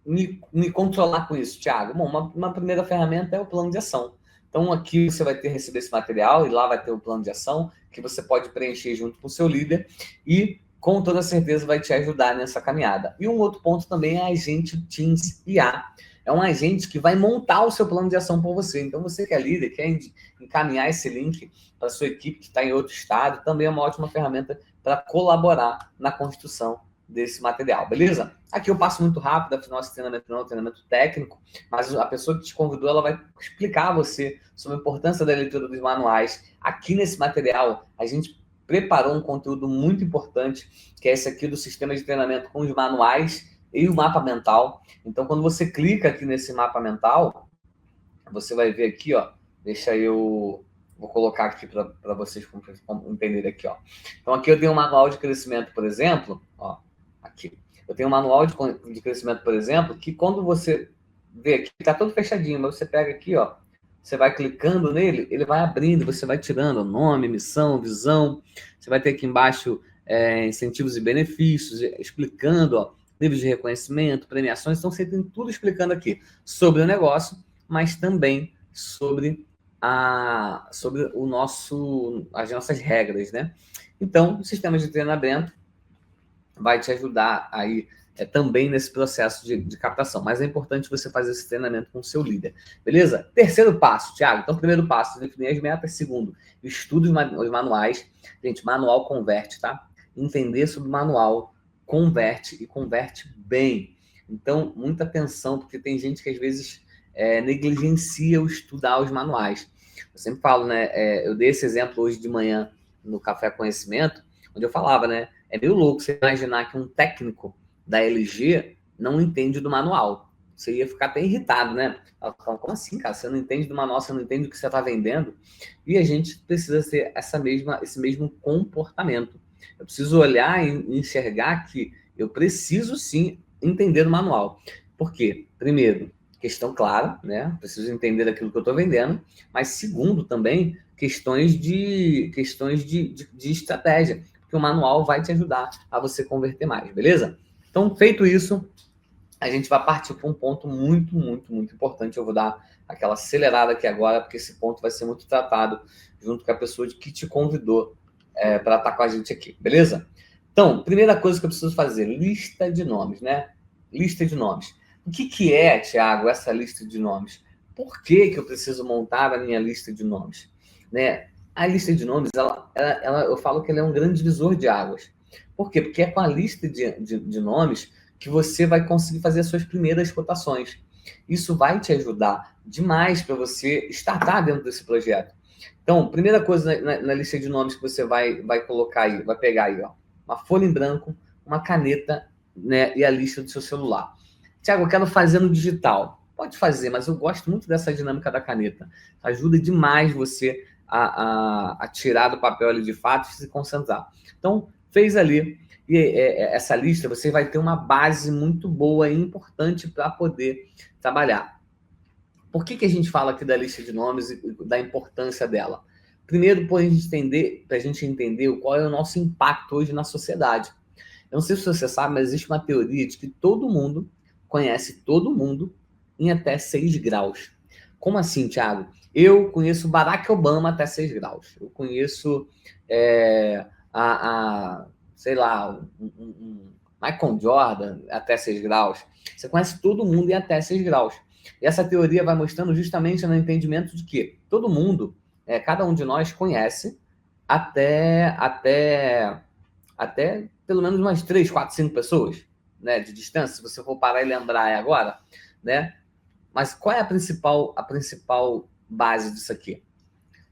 me controlar com isso, Thiago? Bom, uma primeira ferramenta é o plano de ação. Então, aqui você vai receber esse material e lá vai ter o plano de ação que você pode preencher junto com o seu líder e, com toda certeza, vai te ajudar nessa caminhada. E um outro ponto também é a Agente Teams IA. é um agente que vai montar o seu plano de ação por você. Então, você que é líder, quer encaminhar esse link para a sua equipe que está em outro estado, também é uma ótima ferramenta para colaborar na construção desse material, beleza? Aqui eu passo muito rápido, afinal esse treinamento não é um treinamento técnico, mas a pessoa que te convidou, ela vai explicar a você sobre a importância da leitura dos manuais. Aqui nesse material, a gente preparou um conteúdo muito importante, que é esse aqui do sistema de treinamento com os manuais e o mapa mental. Então, quando você clica aqui nesse mapa mental, você vai ver aqui, ó, deixa eu... Vou colocar aqui para vocês entenderem aqui, ó. Então, aqui eu tenho um manual de crescimento, por exemplo, ó, aqui. Eu tenho um manual de crescimento, por exemplo, que quando você vê aqui, tá todo fechadinho, mas você pega aqui, ó, você vai clicando nele, ele vai abrindo, você vai tirando nome, missão, visão, você vai ter aqui embaixo incentivos e benefícios, explicando, ó, níveis de reconhecimento, premiações, então você tem tudo explicando aqui sobre o negócio, mas também sobre as nossas regras, né? Então, o sistema de treinamento vai te ajudar aí também nesse processo de captação, mas é importante você fazer esse treinamento com o seu líder, beleza? Terceiro passo, Thiago. Então, primeiro passo, definir as metas. Segundo, estude os manuais. Gente, manual converte, tá? Entender sobre o manual converte e converte bem. Então, muita atenção, porque tem gente que às vezes negligencia o estudar os manuais. Eu sempre falo, né? Eu dei esse exemplo hoje de manhã no Café Conhecimento, onde eu falava, né? É meio louco você imaginar que um técnico da LG não entende do manual. Você ia ficar até irritado, né? Como assim, cara? Você não entende do manual, você não entende o que você está vendendo? E a gente precisa ter esse mesmo comportamento. Eu preciso olhar e enxergar que eu preciso, sim, entender do manual. Por quê? Primeiro, questão clara, né? Preciso entender aquilo que eu estou vendendo. Mas, segundo, também, questões de estratégia. Porque o manual vai te ajudar a você converter mais, beleza? Então, feito isso, a gente vai partir para um ponto muito, muito, muito importante. Eu vou dar aquela acelerada aqui agora, porque esse ponto vai ser muito tratado junto com a pessoa que te convidou para estar com a gente aqui, beleza? Então, primeira coisa que eu preciso fazer, lista de nomes, né? Lista de nomes. O que é, Thiago, essa lista de nomes? Por que eu preciso montar a minha lista de nomes? Né? A lista de nomes, eu falo que ela é um grande divisor de águas. Por quê? Porque é com a lista de nomes que você vai conseguir fazer as suas primeiras cotações. Isso vai te ajudar demais para você startar dentro desse projeto. Então, primeira coisa na lista de nomes que você vai colocar aí, vai pegar aí, ó, uma folha em branco, uma caneta, né, e a lista do seu celular. Tiago, eu quero fazer no digital. Pode fazer, mas eu gosto muito dessa dinâmica da caneta. Ajuda demais você a tirar do papel ali de fato e se concentrar. Então, fez ali, e essa lista, você vai ter uma base muito boa e importante para poder trabalhar. Por que a gente fala aqui da lista de nomes e da importância dela? Primeiro, para a gente entender qual é o nosso impacto hoje na sociedade. Eu não sei se você sabe, mas existe uma teoria de que todo mundo conhece todo mundo em até 6 graus. Como assim, Thiago? Eu conheço Barack Obama até 6 graus. Eu conheço, sei lá, Michael Jordan até 6 graus. Você conhece todo mundo em até 6 graus. E essa teoria vai mostrando justamente no entendimento de que todo mundo, cada um de nós conhece até pelo menos umas 3, 4, 5 pessoas, né, de distância, se você for parar e lembrar agora, né? Mas qual é a principal base disso aqui?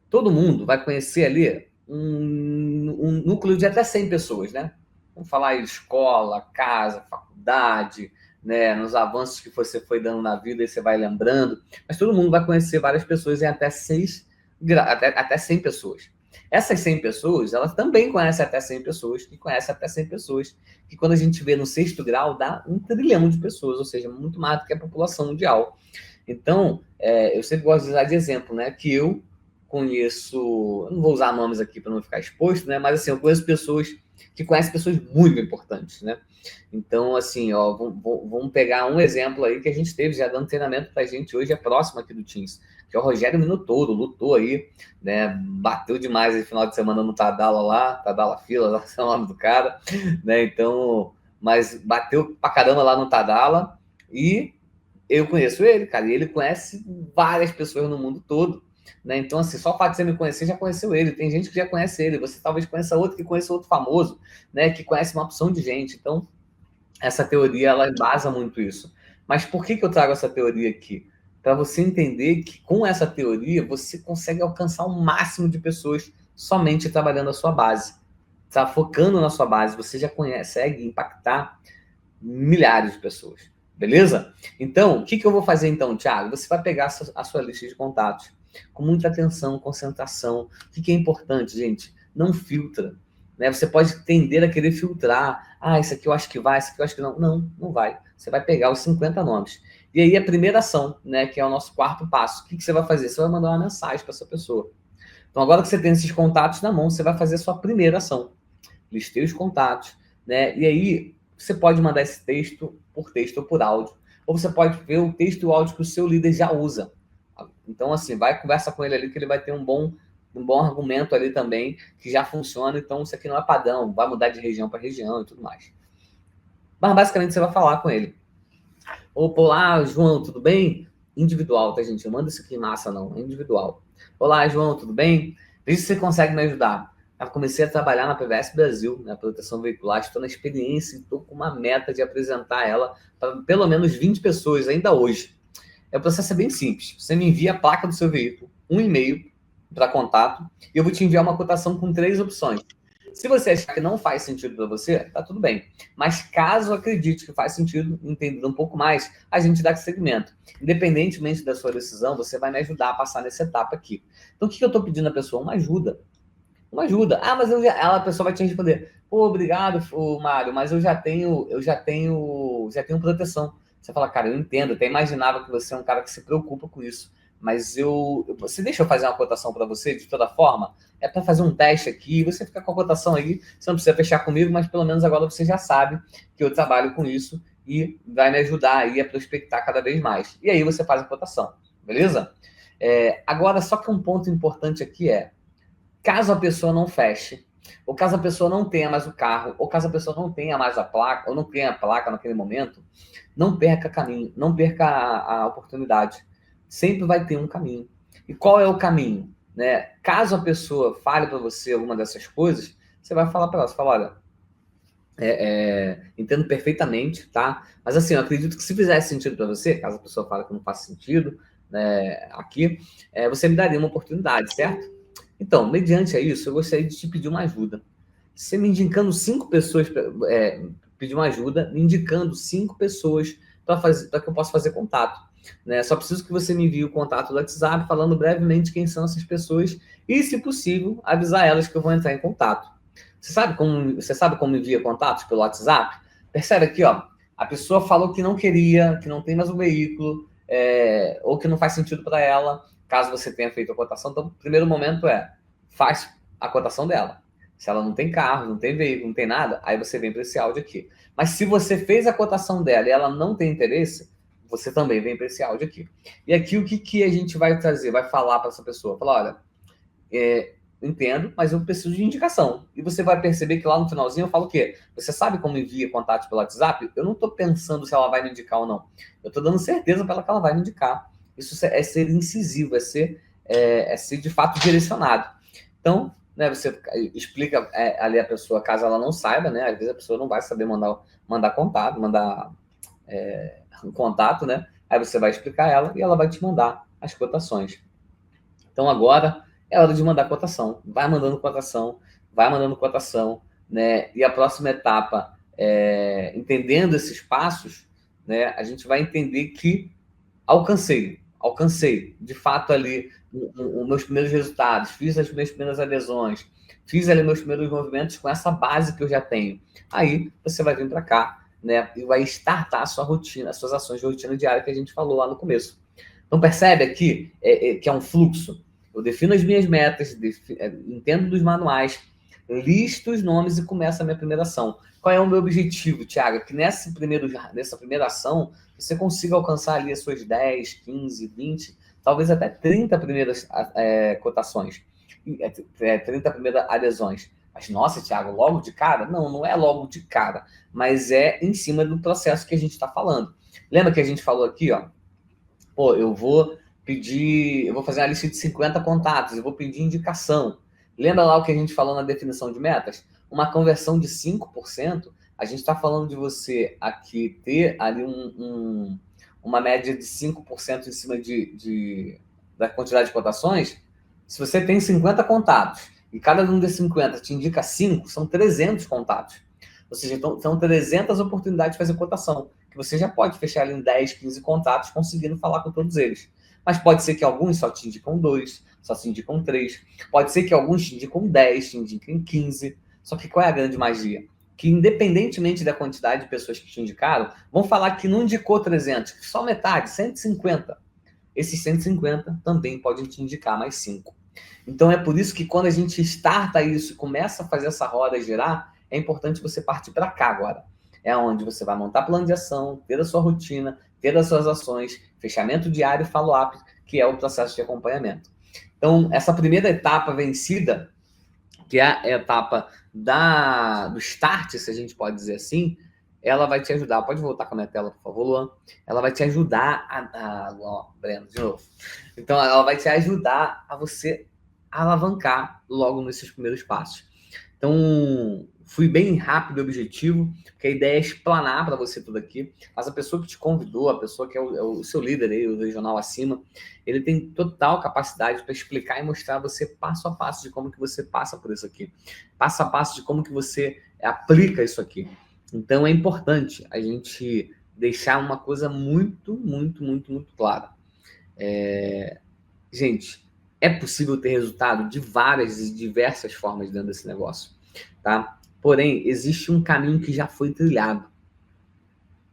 Todo mundo vai conhecer ali um núcleo de até 100 pessoas, né? Vamos falar aí escola, casa, faculdade, né, nos avanços que você foi dando na vida e você vai lembrando, mas todo mundo vai conhecer várias pessoas em até 100 pessoas. Essas 100 pessoas, elas também conhecem até 100 pessoas, que conhecem até 100 pessoas, que quando a gente vê no 6º grau, dá 1 trilhão de pessoas, ou seja, muito mais do que a população mundial. Então, eu sempre gosto de usar de exemplo, né, que eu conheço, eu não vou usar nomes aqui para não ficar exposto, né, mas assim, eu conheço pessoas que conhecem pessoas muito importantes, né? Então, assim, ó, vamos pegar um exemplo aí que a gente teve já dando treinamento pra gente hoje, é próximo aqui do Teams, que é o Rogério Minotouro, lutou aí, né? Bateu demais no final de semana no Tadala lá, Tadala Fila, lá é o nome do cara, né? Então, mas bateu pra caramba lá no Tadala e eu conheço ele, cara, e ele conhece várias pessoas no mundo todo, né? Então, assim, só o fato de você me conhecer, já conheceu ele. Tem gente que já conhece ele, você talvez conheça outro que conheça outro famoso, né? Que conhece uma opção de gente. Então, essa teoria, ela embasa muito isso. Mas por que eu trago essa teoria aqui? Para você entender que com essa teoria, você consegue alcançar o máximo de pessoas somente trabalhando a sua base. Tá focando na sua base, você já consegue impactar milhares de pessoas. Beleza? Então, o que eu vou fazer então, Thiago? Você vai pegar a sua lista de contatos com muita atenção, concentração. O que é importante, gente? Não filtra. Né? Você pode tender a querer filtrar. Ah, esse aqui eu acho que vai, esse aqui eu acho que não. Não, não vai. Você vai pegar os 50 nomes. E aí a primeira ação, né, que é o nosso quarto passo. O que você vai fazer? Você vai mandar uma mensagem para essa pessoa. Então, agora que você tem esses contatos na mão, você vai fazer a sua primeira ação. Listei os contatos, né? E aí você pode mandar esse texto por texto ou por áudio. Ou você pode ver o texto e o áudio que o seu líder já usa. Então, assim, vai conversa com ele ali que ele vai ter um bom argumento ali também, que já funciona. Então, isso aqui não é padrão, vai mudar de região para região e tudo mais. Mas, basicamente, você vai falar com ele. Olá, João, tudo bem? Individual, tá, gente? Eu mando isso aqui em massa, não. É individual. Olá, João, tudo bem? Veja se você consegue me ajudar. Eu comecei a trabalhar na PVS Brasil, na proteção veicular, estou na experiência e estou com uma meta de apresentar ela para pelo menos 20 pessoas ainda hoje. O processo é bem simples. Você me envia a placa do seu veículo, um e-mail para contato, e eu vou te enviar uma cotação com 3 opções. Se você achar que não faz sentido para você, tá tudo bem. Mas caso acredite que faz sentido, entender um pouco mais, a gente dá segmento. Independentemente da sua decisão, você vai me ajudar a passar nessa etapa aqui. Então, o que eu estou pedindo à pessoa? Uma ajuda. Uma ajuda. Ah, mas a pessoa vai te responder. Pô, obrigado, Mário, mas eu já tenho proteção. Você fala, cara, eu entendo, até imaginava que você é um cara que se preocupa com isso. Mas você deixa eu fazer uma cotação para você de toda forma? É para fazer um teste aqui, você fica com a cotação aí, você não precisa fechar comigo, mas pelo menos agora você já sabe que eu trabalho com isso e vai me ajudar aí a prospectar cada vez mais. E aí você faz a cotação, beleza? Agora, só que um ponto importante aqui caso a pessoa não feche, ou caso a pessoa não tenha mais o carro, ou caso a pessoa não tenha mais a placa, ou não tenha a placa naquele momento, não perca caminho, não perca a oportunidade. Sempre vai ter um caminho. E qual é o caminho? Né? Caso a pessoa fale para você alguma dessas coisas, você vai falar para ela, você fala, olha, entendo perfeitamente, tá? Mas assim, eu acredito que se fizesse sentido para você, caso a pessoa fale que não faz sentido, né, aqui, você me daria uma oportunidade, certo? Então, mediante a isso, eu gostaria de te pedir uma ajuda. Você me indicando 5 pessoas, pedir uma ajuda, me indicando 5 pessoas para que eu possa fazer contato. Né? Só preciso que você me envie o contato do WhatsApp, falando brevemente quem são essas pessoas e, se possível, avisar elas que eu vou entrar em contato. Você sabe como envia contatos pelo WhatsApp? Percebe aqui, ó, a pessoa falou que não queria, que não tem mais um veículo, ou que não faz sentido para ela, caso você tenha feito a cotação. Então, o primeiro momento faz a cotação dela. Se ela não tem carro, não tem veículo, não tem nada, aí você vem para esse áudio aqui. Mas se você fez a cotação dela e ela não tem interesse, você também vem para esse áudio aqui. E aqui o que a gente vai trazer, vai falar para essa pessoa? Falar, olha, entendo, mas eu preciso de indicação. E você vai perceber que lá no finalzinho eu falo o quê? Você sabe como envia contato pelo WhatsApp? Eu não estou pensando se ela vai me indicar ou não. Eu estou dando certeza para ela que ela vai me indicar. Isso é ser incisivo, é ser de fato direcionado. Então, né, você explica ali a pessoa, caso ela não saiba, né? Às vezes a pessoa não vai saber mandar contato, um contato, né? Aí você vai explicar ela e ela vai te mandar as cotações. Então agora é hora de mandar cotação. Vai mandando cotação, né? E a próxima etapa, entendendo esses passos, né? A gente vai entender que alcancei, de fato, ali os meus primeiros resultados, fiz as minhas primeiras adesões, fiz ali meus primeiros movimentos com essa base que eu já tenho. Aí você vai vir para cá, né, e vai startar a sua rotina, as suas ações de rotina diária que a gente falou lá no começo. Então percebe aqui que é um fluxo. Eu defino as minhas metas, entendo dos manuais, listo os nomes e começo a minha primeira ação. Qual é o meu objetivo, Thiago? Que nessa primeira ação você consiga alcançar ali as suas 10, 15, 20, talvez até 30 primeiras cotações, 30 primeiras adesões. Mas, nossa, Thiago, logo de cara? Não é logo de cara, mas é em cima do processo que a gente está falando. Lembra que a gente falou aqui, ó? Pô, eu vou fazer uma lista de 50 contatos, eu vou pedir indicação. Lembra lá o que a gente falou na definição de metas? Uma conversão de 5%, a gente está falando de você aqui ter ali uma média de 5% em cima da quantidade de cotações. Se você tem 50 contatos e cada um desses 50 te indica 5, são 300 contatos. Ou seja, então, são 300 oportunidades de fazer cotação, que você já pode fechar ali em 10, 15 contatos, conseguindo falar com todos eles. Mas pode ser que alguns só te indicam 2, só te indicam 3. Pode ser que alguns te indicam 10, te indicam 15. Só que qual é a grande magia? Que independentemente da quantidade de pessoas que te indicaram, vão falar que não indicou 300, só metade, 150. Esses 150 também podem te indicar mais 5. Então é por isso que quando a gente starta isso e começa a fazer essa roda girar, é importante você partir para cá agora. É onde você vai montar plano de ação, ter a sua rotina, ter as suas ações, fechamento diário e follow-up, que é o processo de acompanhamento. Então, essa primeira etapa vencida, que é a etapa do start, se a gente pode dizer assim, ela vai te ajudar. Pode voltar com a minha tela, por favor, Luan? Ela vai te ajudar Breno, de novo. Então, ela vai te ajudar a você alavancar logo nesses primeiros passos. Então, fui bem rápido e objetivo, porque a ideia é explanar para você tudo aqui, mas a pessoa que te convidou, a pessoa que é o seu líder aí, o regional acima, ele tem total capacidade para explicar e mostrar a você passo a passo de como que você passa por isso aqui, passo a passo de como que você aplica isso aqui. Então, é importante a gente deixar uma coisa muito, muito, muito, muito clara. Gente, é possível ter resultado de várias e diversas formas dentro desse negócio, tá? Porém, existe um caminho que já foi trilhado.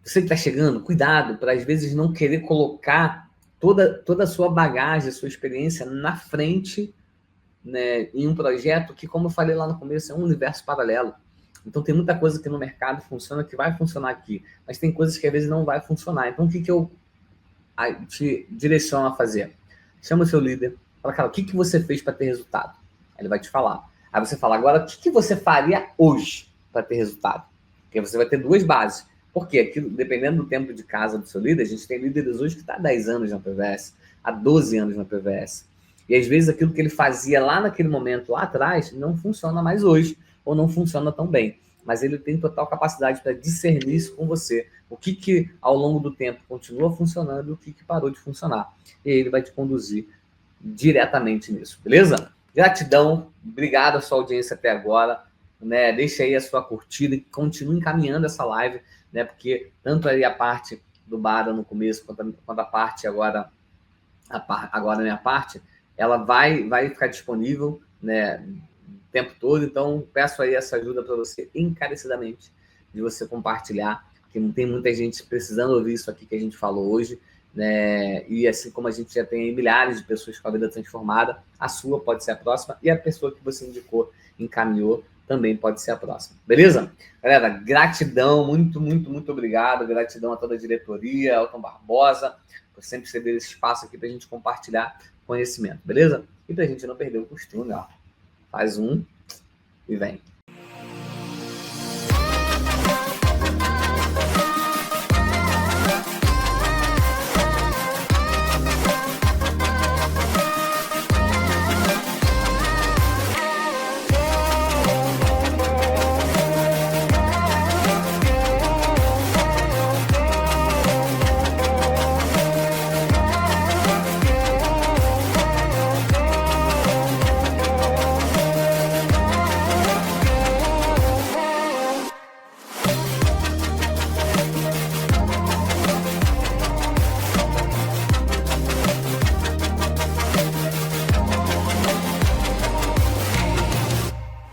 Você que está chegando, cuidado para às vezes não querer colocar toda a sua bagagem, a sua experiência na frente, né, em um projeto que, como eu falei lá no começo, é um universo paralelo. Então tem muita coisa que no mercado funciona, que vai funcionar aqui, mas tem coisas que às vezes não vai funcionar. Então o que eu te direciono a fazer? Chama o seu líder, fala, cara, o que você fez para ter resultado? Ele vai te falar. Aí você fala, agora, o que você faria hoje para ter resultado? Porque você vai ter duas bases. Porque aquilo, dependendo do tempo de casa do seu líder, a gente tem líderes hoje que está há 10 anos na PVS, há 12 anos na PVS. E às vezes aquilo que ele fazia lá naquele momento, lá atrás, não funciona mais hoje, ou não funciona tão bem. Mas ele tem total capacidade para discernir isso com você. O que ao longo do tempo continua funcionando e o que parou de funcionar. E ele vai te conduzir diretamente nisso, beleza? Gratidão, obrigado à sua audiência até agora, né? Deixa aí a sua curtida e continue encaminhando essa live, né? Porque tanto aí a parte do Bara no começo, quanto a parte agora a minha parte, ela vai ficar disponível, né, o tempo todo. Então, peço aí essa ajuda para você encarecidamente, de você compartilhar, porque não tem muita gente precisando ouvir isso aqui que a gente falou hoje, né? E assim como a gente já tem milhares de pessoas com a vida transformada, a sua pode ser a próxima, e a pessoa que você indicou, encaminhou, também pode ser a próxima. Beleza? Galera, gratidão, muito, muito, muito obrigado. Gratidão a toda a diretoria, Elton Barbosa, por sempre ceder esse espaço aqui para a gente compartilhar conhecimento, beleza? E para a gente não perder o costume, ó, faz um e vem.